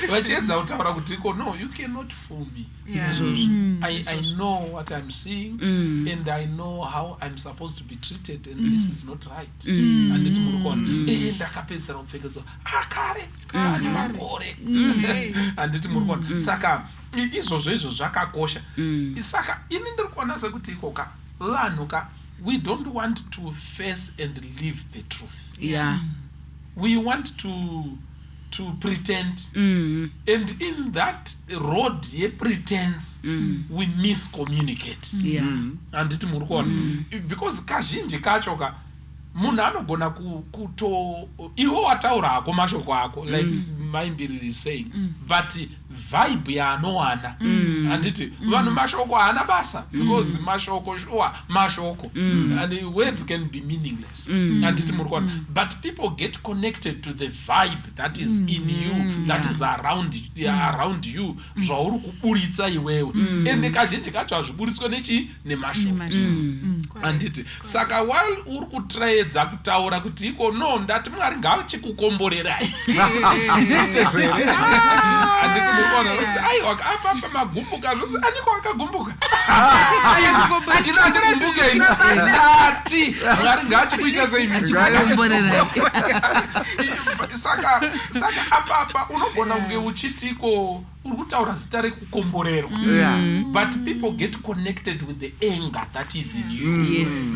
[SPEAKER 1] Vachiedza kutaura kutiko no, you cannot fool me. I know what I'm seeing and I know how I'm supposed to be treated and this is not right. Anditi muri kuona ndakapedzisira kupfekedzwa kare makore. Anditi muri kuona saka izvozvo zvakakosha. Saka ini ndiri kuona sekuti ikoka vanhu we don't want to face and live the truth. We want to pretend and in that road ye pretense we miscommunicate. Anditi muri kuona because kazhinji kacho munhu anogona iwo wataura hako mashoko ako like Maimbiri is saying but vibe yaanowana anditi vanhu mashoko haana basa because mashoko sure mashoko and words can be meaningless anditi muri kuona but people get connected to the vibe that is in you that is around you zvauri kuburitsa iwewe and kazhinji kacho hazviburitswe nemashoko anditi saka while uri kutraedza kutaura kuti iko no ndati Mwari ngachikukomborerai anditi murikona kuti aiwa apa magumbuka zvose aniko akagumbuka andagumbuka ndati Mwari ngachikuita sei saka apa unogona kunge uchitiko uri kutaura zita rekukomborerwa but people get connected with the anger that is in you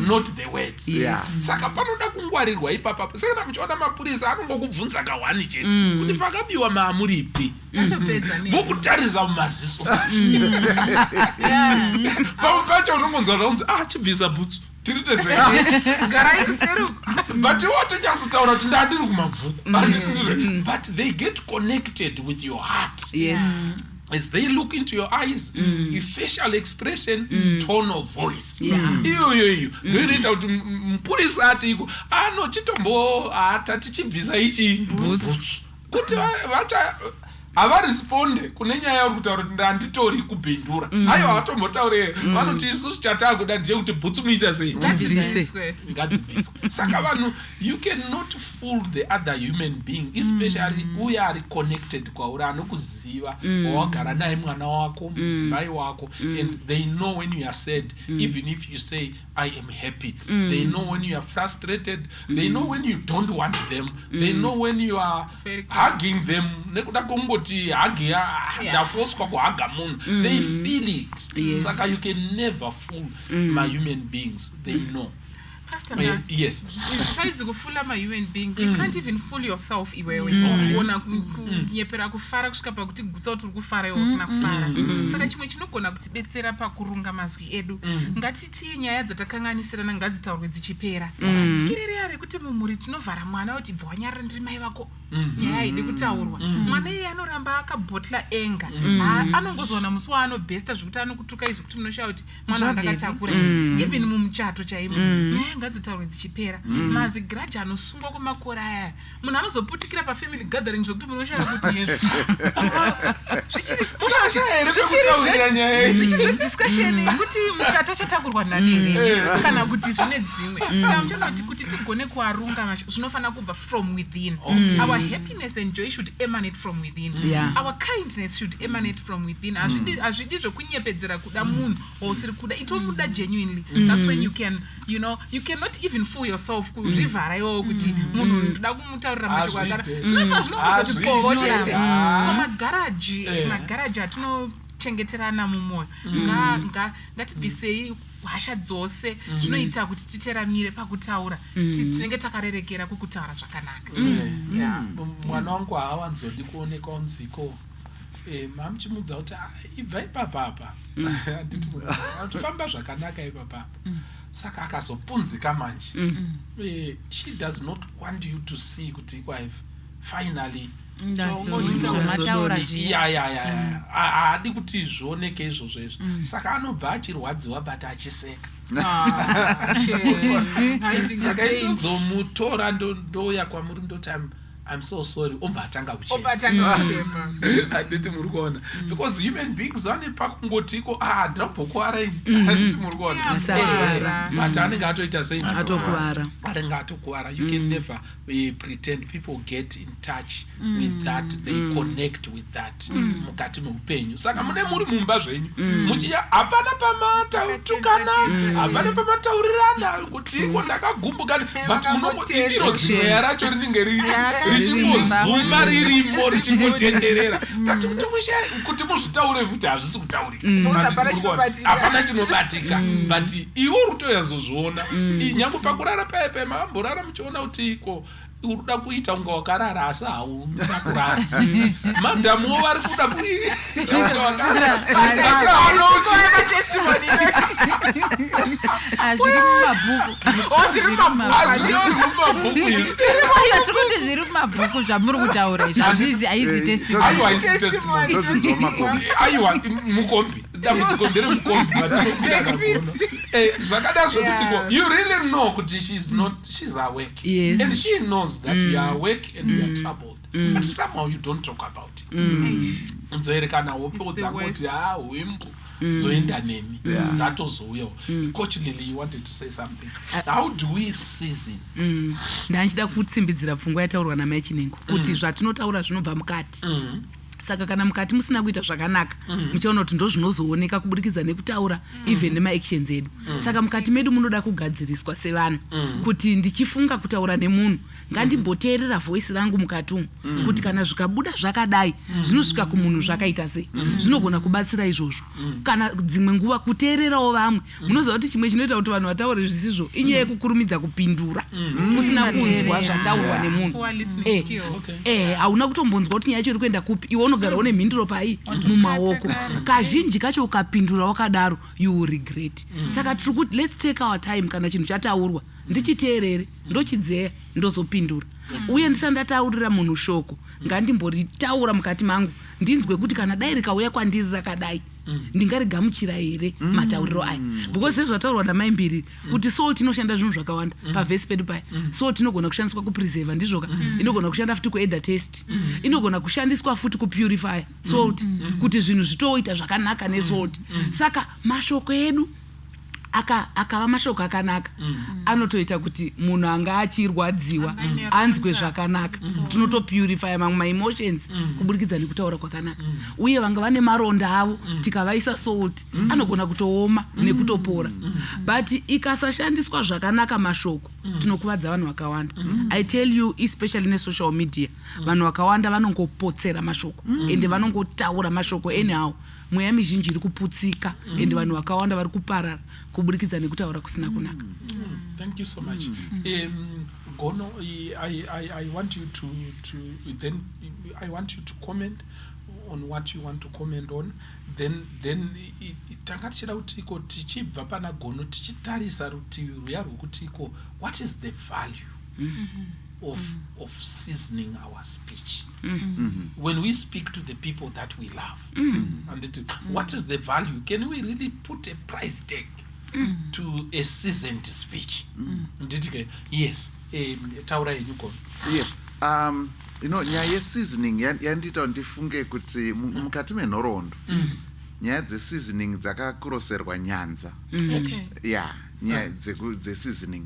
[SPEAKER 1] not the words saka panoda kungwarirwa ipapa saka muchiona mapurisa anongokubvunza kawani chete kuti pakabiwa maamuripi vokutarisa mumaziso pamwe pacho unongonzwa zvaunzi chibvisa bhutsu tirite sei but watonyazotaura kuti ndandiri kumabvuku but they get connected with your heart as they look into your eyes facial expression tone of voice iyo ndoinoita kuti mupurisa ati iko chitombo tichibvisa ichi bhutsu kuti vacha havaresponde kune nyaya yauri kutaura kuti ndanditori kubhindura aiwa vatombotaure vanoti isusu chataakuda ndiye kuti bhutsu muita sei ngadzibviswe saka vanhu you cannot fool the other human being especially uye ari connected kwauri anokuziva wawagara naye mwana wako mudzimai wako and they know when you are sad even if you say I am happy they know when you are frustrated they know when you don't want them they know when you are hugging them nekuda kungoti hagi ndafoswa kuhaga munhu they feel it saka you can never fool my human beings they know. Yes.
[SPEAKER 5] Besides kufula ma-human beings, you can't even fool yourself iwewe. Ona kunyepera kufara kusvika pakuti gutsa kuti uri kufara iwe usina kufara. Saka chimwe chinogona kutibetsera pakurunga mazwi edu. Ngatiti nyaya dzatakanganisirana ngadzitaurwe dzichipera. Sikiriri kuti mumuri tinovhara mwana kuti bva wanyarara ndiri mai vako. Nyaya ide kutaurwa. Mwana iye anoramba akabhotla enga. Anongozowana musi waanobhesta zvekuti anokutuka izvi kuti munoshaya kuti mwana wandakatakura. Even mumuchato chaimo. Ngadzitaurwe dzichipera mazi grudge anosungwa kumakore aya munhu anozoputikira pafamily gathering zvokuti munoshaya kuti yesu discussion yekuti muchata chatakurwa nani kana kuti zvine dzimwe saka muchanoti kuti tigone kuarunga zvinofanira kubva from within our happiness and joy should emanate from within our kindness should emanate from within hazvidi zvekunyepedzera kuda munhu wausiri kuda itomuda genuinely that's when you can you cannot even fool yourself kuzvivhara iwo kuti munhu ndoda kumutaurira machokwagara zvinoita zvinongoza kuti povo chete so magaraji atinochengeterana mumwoyo ngatibvisei hasha dzose zvinoita kuti titeramire pakutaura tinenge takarerekera kukutaura zvakanaka
[SPEAKER 1] mwana wangu haawanzodi kuonekwa nziko mamuchimudza kuti ibva ipapapa handiti atifamba zvakanaka ipapapa saka akazopunzika manje she does not want you to see kuti ikwaivha finally haadi kuti zvioneke izvozvo saka anobva achirwadziwa but achiseka saka inozomutora ndouya kwamuri ndoti I'm so sorry obva atanga kuchema handiti muri kuona because human beings vane pakungotiko ndambokuaraini handiti muri kuona but anenge atoita sei anenge atokuara you can never pretend people get in touch with that they connect with that mukati meupenyu saka mune muri mumba zvenyu muchiya hapana pamatatukana hapana pamataurirana kuti iko ndakagumbuka but munongoiro zimweya racho rinenge richingozuma ririmo richingotenderera kuti muzvitaure futi hazvisi kutaurika hapana chinobatika but iwo rutoyazozviona nyange pakurara paipai makamborara muchiona kuti iko uruda kuita unga wakarara asi hauda kurara madhamuwo vari kuda kuita unga wakarara asi
[SPEAKER 4] haunotikuti zviri mumabhuku zvamuri kutaura izvi hazvizi haizi
[SPEAKER 1] testimoniaiwa mukombi dambudziko ndere mukombi zvakada zvokutiko you really know kuti she's awake and she knows that you are awake and you are troubled but somehow you don't talk about it nzoerekana wopewo dzangoti hwembo zoenda nemi dzatozouyawo coach Lily, you wanted to say something. How do we season?
[SPEAKER 3] Ndachida kutsimbidzira pfungwa yataurwa namai Chinengo kuti zvatinotaura zvinobva mukati saka kana mukati musina kuita zvakanaka muchaona kuti ndozvinozooneka kubudikidza nekutaura even nemaactions edu saka mukati medu munoda kugadziriswa sevanhu kuti ndichifunga kutaura nemunhu ngandimboteerera voice rangu mukati umu kuti kana zvikabuda zvakadai zvinosvika kumunhu zvakaita sei zvinogona kubatsira izvozvo kana dzimwe nguva kuteererawo vamwe munoziva kuti chimwe chinoita kuti vanhu vataure zvisizvo inyaya yekukurumidza kupindura musina kunzwa zvataurwa nemunhu hauna kutombonzwa kuti nyaya yacho iri kuenda kupi iwe unogara une mhinduro pai mumaoko kazhinji kacho ukapindura wakadaro you will regret saka tiri kuti let's take our time kana chinhu chataurwa ndichiteerere ndochidzeya ndozopindura uye ndisandataurira munhu shoko ngandimboritaura mukati mangu ndinzwe kuti kana dai rikauya kwandiri rakadai ndingarigamuchira here matauriro aya because sezvataurwa namai Mbiri kuti salt inoshanda zvinhu zvakawanda pavhesi pedu paya salt inogona kushandiswa kupreserva ndizvoka inogona kushanda futi kuedda test inogona kushandiswa futi kupurify salt kuti zvinhu zvitoita zvakanaka nesalt saka mashoko edu akava mashoko akanaka anotoita kuti munhu anga achirwadziwa anzwe zvakanaka tinotopurify mamwe maemotions kubudikidza nekutaura kwakanaka uye vanga vane maronda avo tikavaisa salt anogona kutooma nekutopora but ikasashandiswa zvakanaka mashoko tinokuvadza vanhu vakawanda I tell you especially nesocial media vanhu vakawanda vanongopotsera mashoko ende vanongotaura mashoko anyhow mweya mizhinji iri kuputsika ende vanhu vakawanda vari kuparara kubudikidza nekutaura kusina kunaka.
[SPEAKER 1] Thank you so much. Gono, I want you to then I want you to comment on what you want to comment on. Then takatichira kutiko tichibva pana Gono tichitarisa rutivi ruya rwekutiko what is the value of seasoning our speech when we speak to the people that we love and what is the value? Can we really put a price tag to a seasoned speech? Yes, taura yenyu Gono.
[SPEAKER 6] Yes, nyaya yeseasoning yandiita ndifunge kuti mukati menhoroondo nyaya dzeseasoning dzakakuroserwa nyanza. Nyaya dzeseasoning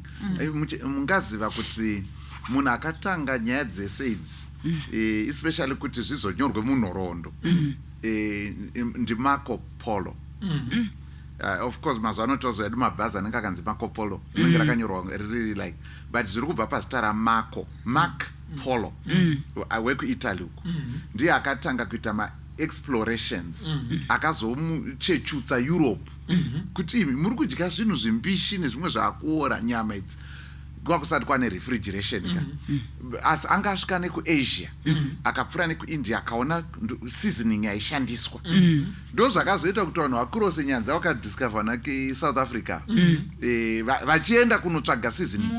[SPEAKER 6] mungaziva kuti munhu akatanga nyaya dzese idzi especially kuti zvizonyorwe munhoroondo ndiMarco Polo. Of course mazuva anotozoya mabhazi anenge akanzi Marco Polo rinenge rakanyorwa riri like but zviri kubva pazita raMarc Polo wekuItaly uko ndiye akatanga kuita maexplorations akazomuchechutsa Europe kuti imi muri kudya zvinhu zvimbishi nezvimwe zvaakuora nyama idzi kwakusati kwane refrigeration ka asi anga asvika nekuasia akapfuura nekuindia akaona seasoning yaishandiswa ndo zvakazoita kuti vanhu vakurose nyanza vakadiscover nakisouth africa vachienda kunotsvaga seasoning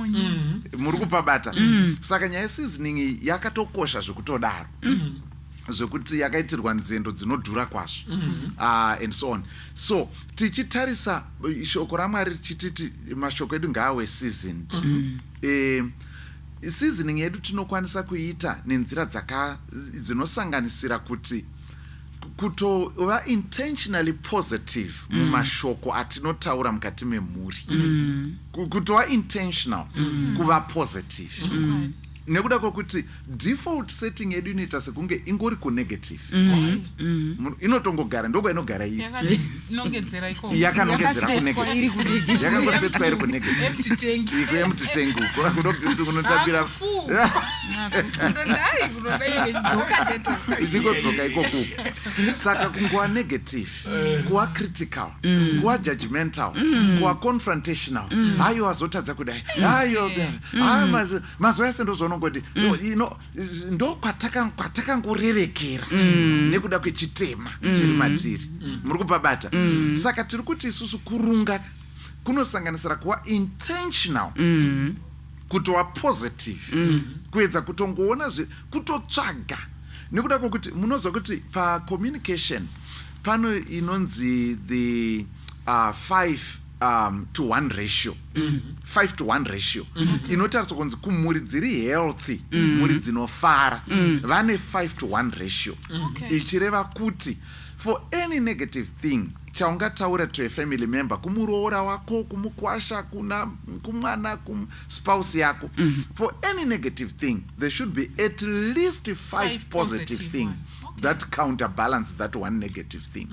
[SPEAKER 6] muri kupabata saka nyaya yeseasoning yakatokosha zvekutodaro zvekuti yakaitirwa nzendo dzinodhura kwazvo and so on. So tichitarisa shoko raMwari richititi mashoko edu ngaawe seasoned. Seasoning yedu tinokwanisa kuita nenzira dzinosanganisira kuti kutova intentionally positive mumashoko atinotaura mukati memhuri, kutova intentional kuva positive. Nekuda kwokuti default setting yedu inoita sekunge ingori kunegative, inotongogara ndoko inogara iyi yakanongedzera kunegative, yakangosetwa iri kunegative empty tank kunotapira ichingodzoka ikoko. Saka kungowa negative, kuwa critical, kuwa judgmental, kuwa confrontational, hayo wazotadza kudai, hayo mazuva ese ndozvaona ngoti ndo kwatakangorerekera nekuda kwechitema chiri matiri, muri kupabata. Saka tiri kuti isusu kurunga kunosanganisira kuwa intentional, kutova positive, kuedza kutongoona kutotsvaga. Nekuda kwokuti munozwa kuti pa communication pano inonzi the 5 to 1 ratio, 5 to 1 ratio, inotariswa kunzi kumhuri dziri healthy, mhuri dzinofara vane 5 to 1 ratio. Ichireva kuti for any negative thing chaungataura to a family member, kumuroora wako, kumukwasha, kumwana, spouse yako, for any negative thing there should be at least 5 positive things that counterbalance that one negative thing.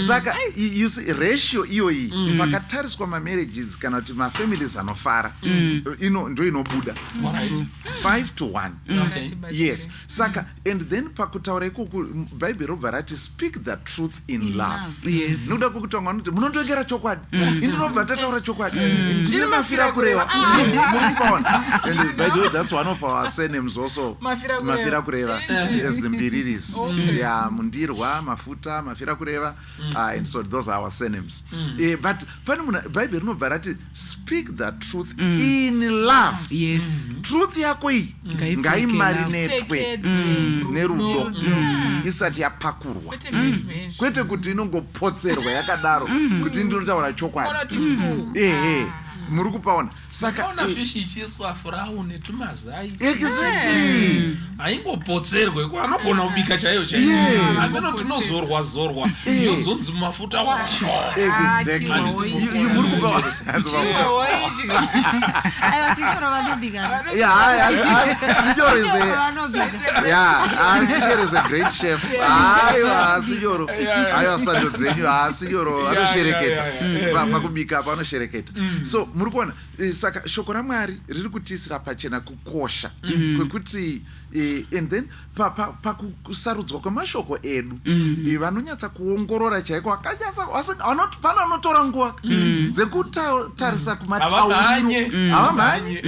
[SPEAKER 6] Saka you see ratio iyoyi pakatariswa marriages kana kuti mafamilies anofara ndo inobuda 5 to 1. Yes. Saka and then pakutaura ikoko Bible robva rati speak the truth in love.
[SPEAKER 3] Yes.
[SPEAKER 6] Noda kukutonga kuti munondogera chokwadi, indinobva tataura chokwadi, ndine mafira kureva. And by the way, that's one of our surnames also, mafira kureva, as the mbiriris. Yeah, mundirwa, mafuta, mafira kureva, and so those are our surnames. But Bible rinobva rati speak the truth in love.
[SPEAKER 3] Yes.
[SPEAKER 6] Truth yako iyi ngaimarinetwe nerudo isati yapakurwa, kwete kuti inongopotserwa yakadaro kuti ndinotaura chokwadi. Muri kupaona. Saka
[SPEAKER 1] ona fish ichiiswa furawu netumazai.
[SPEAKER 6] Exactly.
[SPEAKER 1] Haingopotserwe kwa anogona kubika chaiyo. Ameno tinozorwa yozonzi mafuta wacho.
[SPEAKER 6] Exactly. Muri kupaona. Signor is a great chef. Signor. Sando dzenyu, Signor anoshereketa. Pakubika panoshereketa. So muri kuona, saka shoko raMwari riri kutisira pachena kukosha kwekuti and then pakusarudzwa kwemashoko edu vanonyatsa kuongorora chaiko pana anotora nguva dzekutarisa kumatauriro, havamhanyi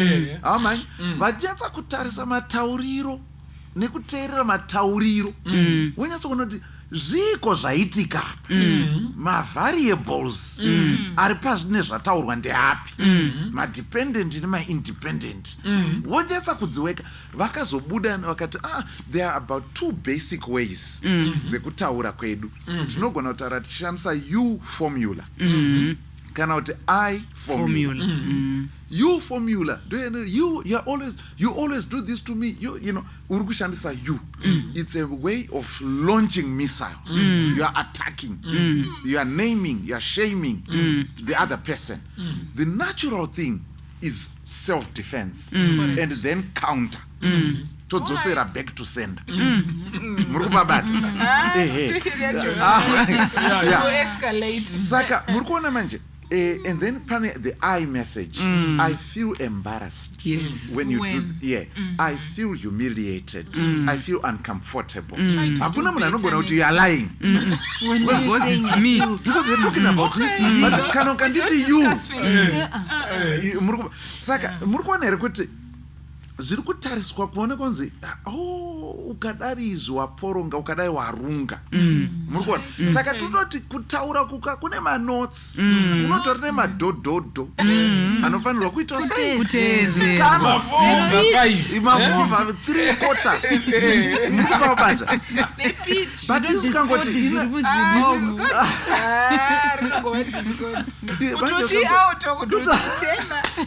[SPEAKER 6] vanyatsa kutarisa matauriro nekuteerera matauriro, wonyatsa kuona kuti zviko zvaitika mavariables ari pazvine zvataurwa ndeapi, madependent nemaindependent, wonyatsa kudziweka. Vakazobuda vakati there are about 2 basic ways dzekutaura kwedu. Tinogona kutaura tichishandisa you formula kana kuti I formula. You formula, you always do this to me. You know, uri kushandisa you. It's a way of launching missiles. You are attacking. You are naming. You are shaming the other person. The natural thing is self-defense and then counter. Todzosera back to sender. Muri kupabata.
[SPEAKER 5] Escalate.
[SPEAKER 6] Saka muri kuona manje And then the I message, I feel embarrassed.
[SPEAKER 3] Yes.
[SPEAKER 6] When you do, I feel humiliated. I feel uncomfortable. Hakuna munhu anogona kuti you are lying.
[SPEAKER 3] Because it's me.
[SPEAKER 6] Because they're talking about you. But kana ukanditi you. Saka muri kuona here kuti zviri kutariswa kuona kunzi ukadarizwa poronga ukadai warunga. Muri kuona saka tototi kutaura kuka kune manotes unotori nemadhodhodho anofanirwa kuitwa sei
[SPEAKER 3] kutedzera
[SPEAKER 6] mavova 3/4 mukubabata but isikangoti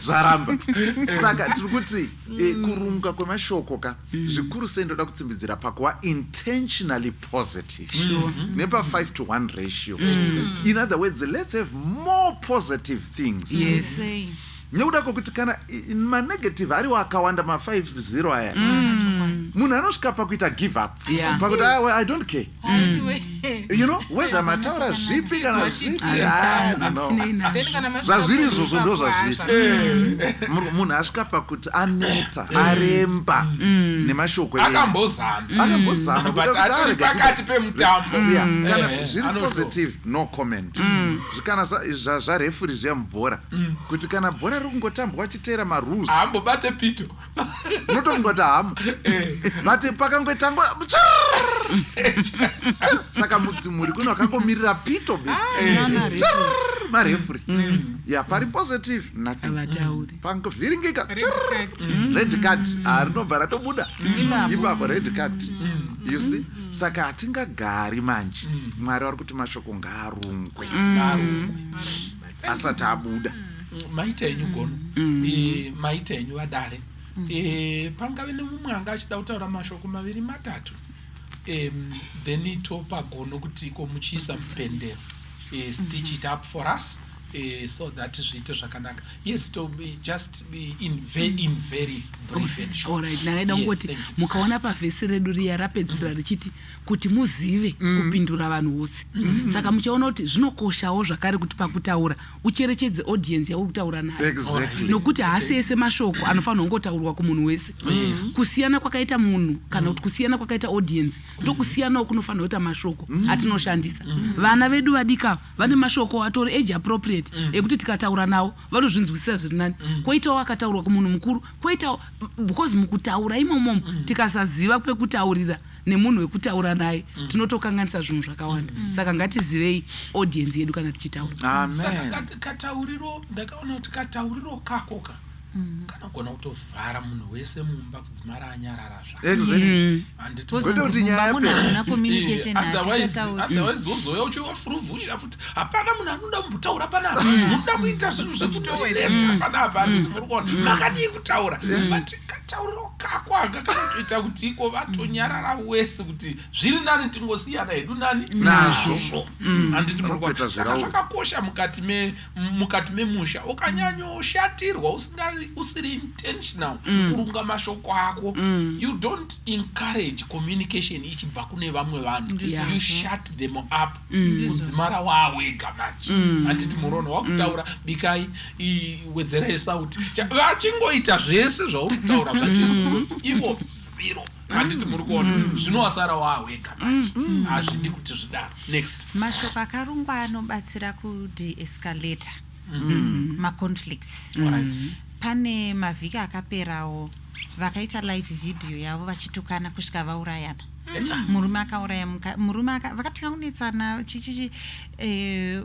[SPEAKER 6] zvaramba saka tiri kuti kurunga kwemashoko ka zvikuru sei ndoda kutsimbidzira pakuva intentionally positive nepa 5-to-1 ratio. In other words, let's have more positive things.
[SPEAKER 3] Yes.
[SPEAKER 6] Nekuda kwokuti kana manegative ariwo akawanda ma5-0 aya munhu anosvika pakuita give up pakuti I don't care. You know, whether mataura zvipi kana zvipi zvazviri izvozvo ndo zvazviri. Munhu asvika pakuti aneta aremba nemashoko akambozama
[SPEAKER 1] pakati pemutambo
[SPEAKER 6] kana zviri positive no comment. Zvikana zvarefuri zviya mubhora kuti kana bhora riri kungotambwa achiteera marules
[SPEAKER 1] hambobate pito
[SPEAKER 6] unotongoti hamu but pakangotangwa saka mudzimuri kuno akangomirira pito marefuri pari positive nothing pangovhiringika red card rinobva ratobuda ipapo red card. You see, saka hatingagari manje. Mwari vari kuti mashoko ngaarungwe asati abuda.
[SPEAKER 1] Maita enyu gono maita enyu adare pangave nemumwe anga achida kutaura mashoko 2-3 then topa gono kuti muchiisa mupendero stitch it up for us so that zviite zvakanaka. Yes, to be just be in very brief and short.
[SPEAKER 3] Alright, nagaida ngoti mukaona pavhesi redu riya rapedzisira richiti kuti muzive kupindura vanhu vose. Saka muchaona kuti zvinokoshawo zvakare kuti pakutaura ucherechedze audience yauri kutaura nayo.
[SPEAKER 6] Exactly.
[SPEAKER 3] Nokuti haasi ese mashoko anofanira kungotaurwa kumunhu wese. Kusiyana kwakaita munhu kana kuti kusiyana kwakaita audience ndokusiyanawo kunofanira kuita mashoko atinoshandisa. Vana vedu vadika vane mashoko atori age appropriate ekuti tikataura nawo vanozvinzwisisa zviri nani. Koitawo akataurwa kumunhu mukuru, koitawo because mukutaura imomo tikasaziva kwekutaurira nemunhu wekutaura naye tinotokanganisa zvinhu zvakawanda. Saka ngatizivei audience yedu kana tichitaura.
[SPEAKER 6] Amen.
[SPEAKER 1] Katauriro ndakaona kuti katauriro kakoka kanogona kutovhara munhu wese mumba kudzimara anyarara otherwise uzouya uchiwafuruvhuzha futi hapana munhu anoda kumbotaura panapa munoda kuita zvinhu zvekutoedza panapa murikuona makadii kutaura but katauriro kako anga kanotoita kuti iko vatonyarara wese kuti zviri nani tingosiyana hedu nani nazvo handiti murikuona. Saka zvakakosha mukati memusha ukanyanyoshatirwa usiri intentional kurunga mashoko ako you don't encourage communication ichibva kune vamwe vanhu. You shut them up kudzimara wawega manje handiti murono wakutaura bikai wedzerai sauti vachingoita zvese zvauri kutaura zvacho ivo zero handiti muri kuona zvinovasara wawega manje hazvidi kuti zvidaro. Next,
[SPEAKER 4] mashoko akarungwa anobatsira kudeescalata maconflicts. Pane mavhiki akaperawo vakaita live video yavo vachitukana kusvika vaurayana. Murume akauraya murume vakatanga kunetsana chichichi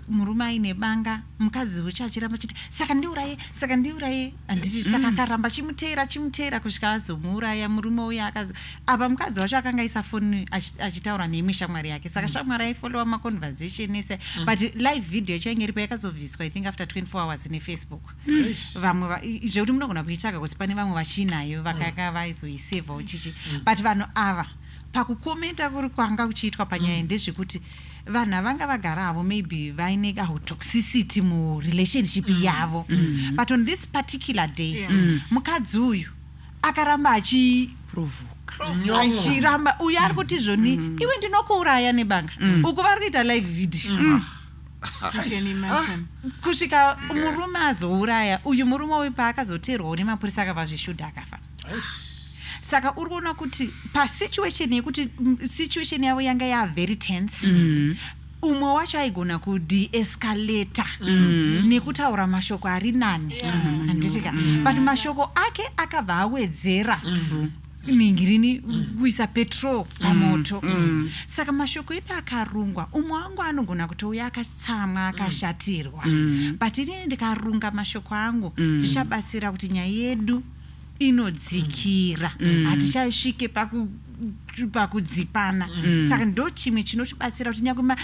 [SPEAKER 4] murume aine banga mukadzi uchi achiramba chiti saka ndiuraye handiti saka akaramba chimuteera kusvika azomuuraya murume uya akazi apa mukadzi wacho akanga isa foni achitaura neimwe shamwari yake saka shamwari aifollowa maconversation ese but live video yacho yainge iripo yakazobviswa I think after 24 hours neFacebook. Vamwe zvekuti munogona kuitsvaga kuti pane vamwe vachinayo vakanga vaizoisevhawo chichi but vanhu ava pakukomenta kuri kwanga kuchiitwa panyaya ndezvekuti vanhu avanga vagara avo maybe vaine toxicity murelationship yavo but on this particular day mukadzi uyu akaramba achiramba uyu ari kuti zvoni iwe ndinokuuraya nebanga uku vari kuita live video
[SPEAKER 5] You can imagine.
[SPEAKER 4] kusvika murume azouraya uyu murume uyu paakazoteerwawo nemapurisa akabva zvishudha akafa. Saka uri kuona kuti pasituation yekuti situation yavo yanga very tense, umwe wacho aigona kudeescalata nekutaura mashoko ari nani handitika, but mashoko ake akabva awedzera ningirini kuisa petrol pamoto. Saka mashoko edu akarungwa, umwe wangu anogona kutouya akatsamwa akashatirwa, but ini ndikarunga mashoko angu zvichabatsira kuti nyaya yedu inodzikira, hatichasvike pakudzipana. Saka ndo chimwe chinotibatsira kuti nyangwe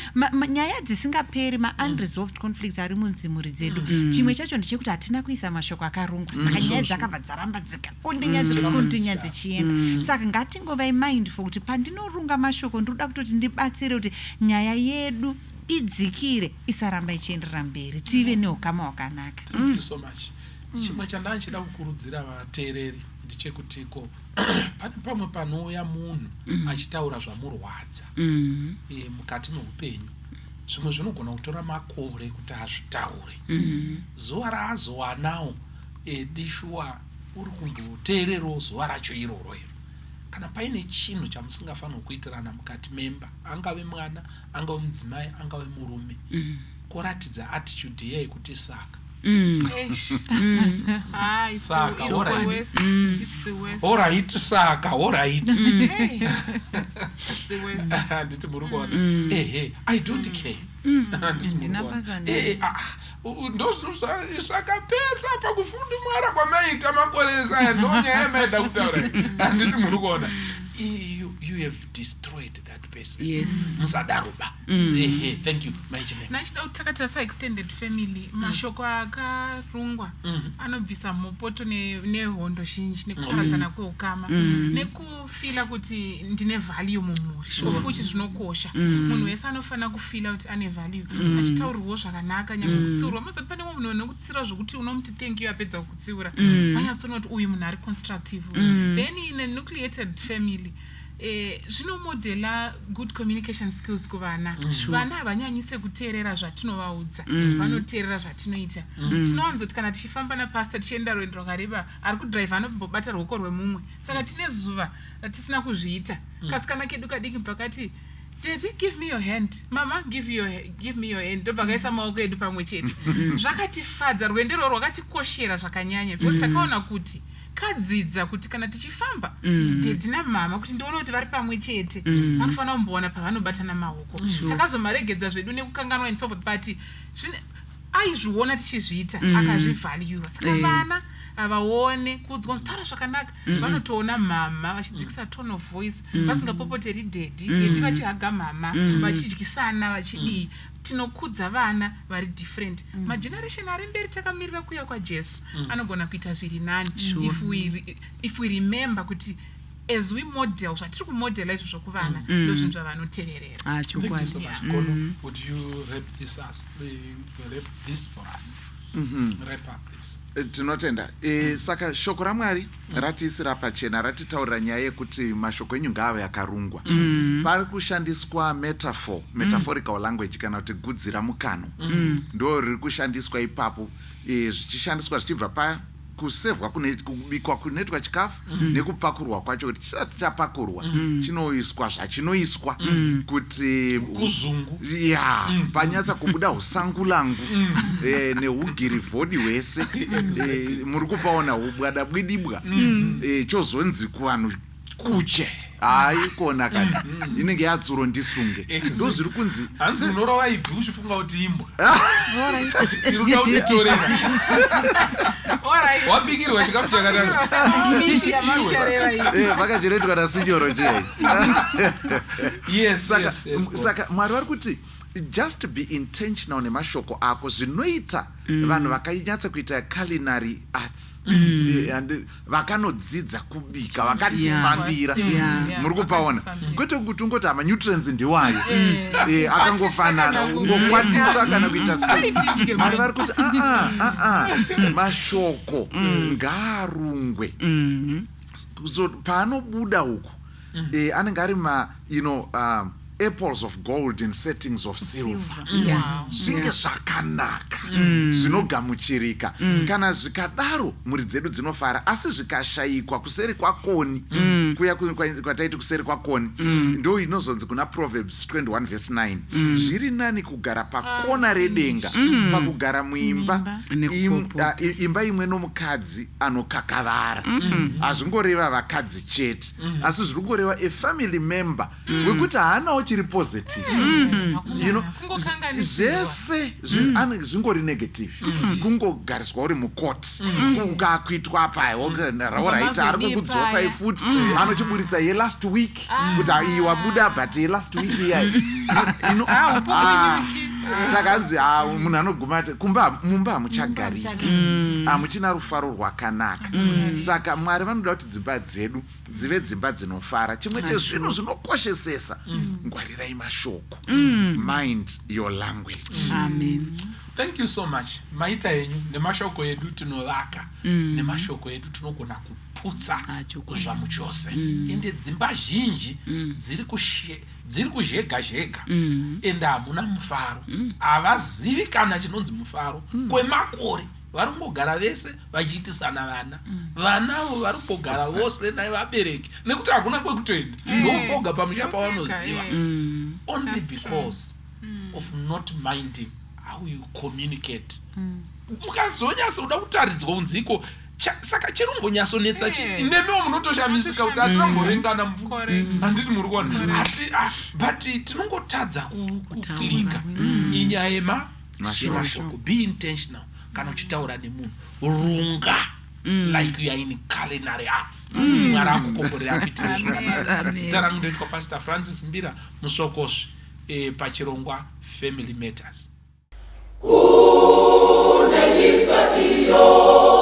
[SPEAKER 4] nyaya dzisingaperi, ma-unresolved conflicts ari munzimuri dzedu, chimwe chacho ndechekuti hatina kuisa mashoko akarungwa. Saka nyaya dzakabva dzaramba dzikakontinya dzichienda. Saka ngatingovai mindful kuti pandinorunga mashoko ndinoda kutoti ndibatsire kuti nyaya yedu idzikire, isaramba ichienderera mberi, tive neukama hwakanaka.
[SPEAKER 1] Thank you so much. Chimwe chandanchida kukurudzira vateereri ndechekutiko pane pamwe panouya munhu achitaura zvamurwadza mukati meupenyu, zvimwe zvinogona kutora makore kuti azvitaure. Zuva raazowanawo dishuwa uri kumboteererawo zuva racho iroro. Kana paine chinhu chamusingafanira kuitirana mukati memba, angave mwana, angave mudzimai, angave murume, koratidza attitude yei kuti saka
[SPEAKER 5] Saka,
[SPEAKER 1] alright.
[SPEAKER 5] It's the worst.
[SPEAKER 1] Alright, saka, alright.
[SPEAKER 5] It's the worst.
[SPEAKER 1] Nditi muri kuona. I don't care. Nditi muri kuona. Saka pesa pakufunda mwara kwamaita makoresa ndonya yemeda kutaura. Nditi muri kuona. You have destroyed that person.
[SPEAKER 3] Yes.
[SPEAKER 1] Musadaruba. Thank you.
[SPEAKER 5] Nachida kutakata sa extended family, mashoko akarungwa anobvisa mupoto nehondo zhinji nekuparadzana kweukama nekufila kuti ndine value mumuri, ufuchi zvinokosha. Munhu wese anofanira kufila kuti ane value, achitaurirwawo zvakanaka, nyangwe kutsiurwa. Mazoti pane munhu anokutsira zvokuti unomuti thank you apedza kutsiura, vanyatsona kuti uyu munhu ari constructive. Then in a nucleated family, zvinomodhela good communication skills kuvana. Vana havanyanyise kuteerera zvatinovaudza, vanoteerera zvatinoita. Tinowanzoti kana tichifamba napasta tichienda rwendo rwakareba, ari kudhiraivha anombobata ruoko rwemumwe. Saka tine zuva ratisina kuzviita. Kasikana kedu kadiki pakati, Daddy, give me your hand. Mama, give me your hand. Ndobva kaisa maoko edu pamwe chete. Zvakatifadza, rwendo rwo rwakatikoshera zvakanyanya. Because takaona kuti kadzidza kuti kana tichifamba Daddy namama kuti ndione kuti vari pamwe chete vanofanira kumboona pavanobatana maoko. Takazomaregedza zvedu nekukanganwa and so forth, but aizviona tichizviita akazvivalyuwa. Saka vana avaone kuudzwa kutaura zvakanaka, vanotoona mama vachidzikisa tone of voice, vasingapopoteri daddy vachihaga mama, vachidyisana, vachidii. Tinokudza vana vari different. Mageneration ari mberi takamirira kuuya kwaJesu anogona kuita zviri nani if we remember kuti as we model zvatiri kumodela izvo kuvana ndozvinhu zvavanoteverera.
[SPEAKER 1] Thank you so much. Would you wrap this for us? Wrap up this.
[SPEAKER 6] Tinotenda. Saka shoko raMwari ratiisira pachena, ratitaurira nyaya yekuti mashoko enyu ngaave yakarungwa. Pari kushandiswa metaphorical language kana kuti gudzira mukano. Ndo riri kushandiswa ipapo, zvichishandiswa zvichibva pa kusevhwa kubikwa kunoitwa chikafu nekupakurwa kwacho, kuti chisati chapakurwa chinoiswa zvachinoiswa kuti
[SPEAKER 1] kuzungu
[SPEAKER 6] panyatsa kubuda usangulangu neugirivhodi hwese muri kupaona ubwada bwidibwa chozonzi kuvanhu kuche haikona kana inenge yadzuro ndisunge. Ndo zviri kunzi
[SPEAKER 1] hanzi unorova ibvi uchifunga kuti imbwa iruda kutitorera wabikirwa chikafu chakadaro
[SPEAKER 6] vakachiretwa nasinyoro chei. Saka Mwari vari kuti just be intentional nemashoko ako, zvinoita vanhu vakanyatsa kuita culinary arts and vakanodzidza kubika, vakatifambira. Muri kupaona kwete kuti ungoti nutrients ndiwayo akangofanana ungokwatisa kana kuita sei. Mwari vari kuti mashoko ngaarungwe, paanobuda uku anenge ari apples of gold in settings of silver. Zvinge zvakanaka zvinogamuchirika. Kana zvikadaro mhuri dzedu dzinofara, asi zvikashayikwa kuseri kwakoni, kuya kwataiti kuseri kwakoni, ndo inozonzi kuna Proverbs 21 verse 9, zviri nani kugara pakona redenga pakugara muimba imba imwe nomukadzi anokakavara. Hazvingoreva vakadzi chete, asi zviri kureva a family member wekuti haanawo chiri positive. You know, zvese zvingori negative. Kungogariswa uri mukoti, kukakuitwa payo right, ari kukudzosai futi, anochiburitsa ye last week kuti iyi wabuda but ye last week iyai. Saka anzi munhu anoguma ati mumba hamuchagariki, hamuchina rufaro rwakanaka. Saka Mwari vanoda kuti dzimba dzedu dzive dzimba dzinofara. Chimwe chezvinhu zvinokoshesesa, ngwarirai mashoko. Mind your language.
[SPEAKER 3] Amen.
[SPEAKER 1] Thank you so much. Maita yenyu nemashoko edu tinovaka, nemashoko edu tinogona kuputsa zvamuchose. Ende dzimba zhinji dziri kuzhega ende hamuna mufaro. Havazivi kana chinonzi mufaro kwemakore. Vari kungogara vese vachiitisana vanavo vari kugara vose navabereki nekuti hakuna kwekutoenda, ndopoga pamusha pavanoziva. Only because of not minding how you communicate. Mukazonyasa kuda kutaridzwa kunziko, saka chirumbonyasonetsa nemewo munotoshamisika kuti atirangorengana mufukore. Handiti muri kuona but tinongotadza kuklika inyaya yemashoko. Be intentional. Kana uchitaura nemunhu, runga like you are in culinary arts. Mwari akukomborera kuitira zvakanaka. Zita rangu ndoitwa Pastor Francis Mbira, musokosvi pachirongwa Family Matters. Kune nyika iyo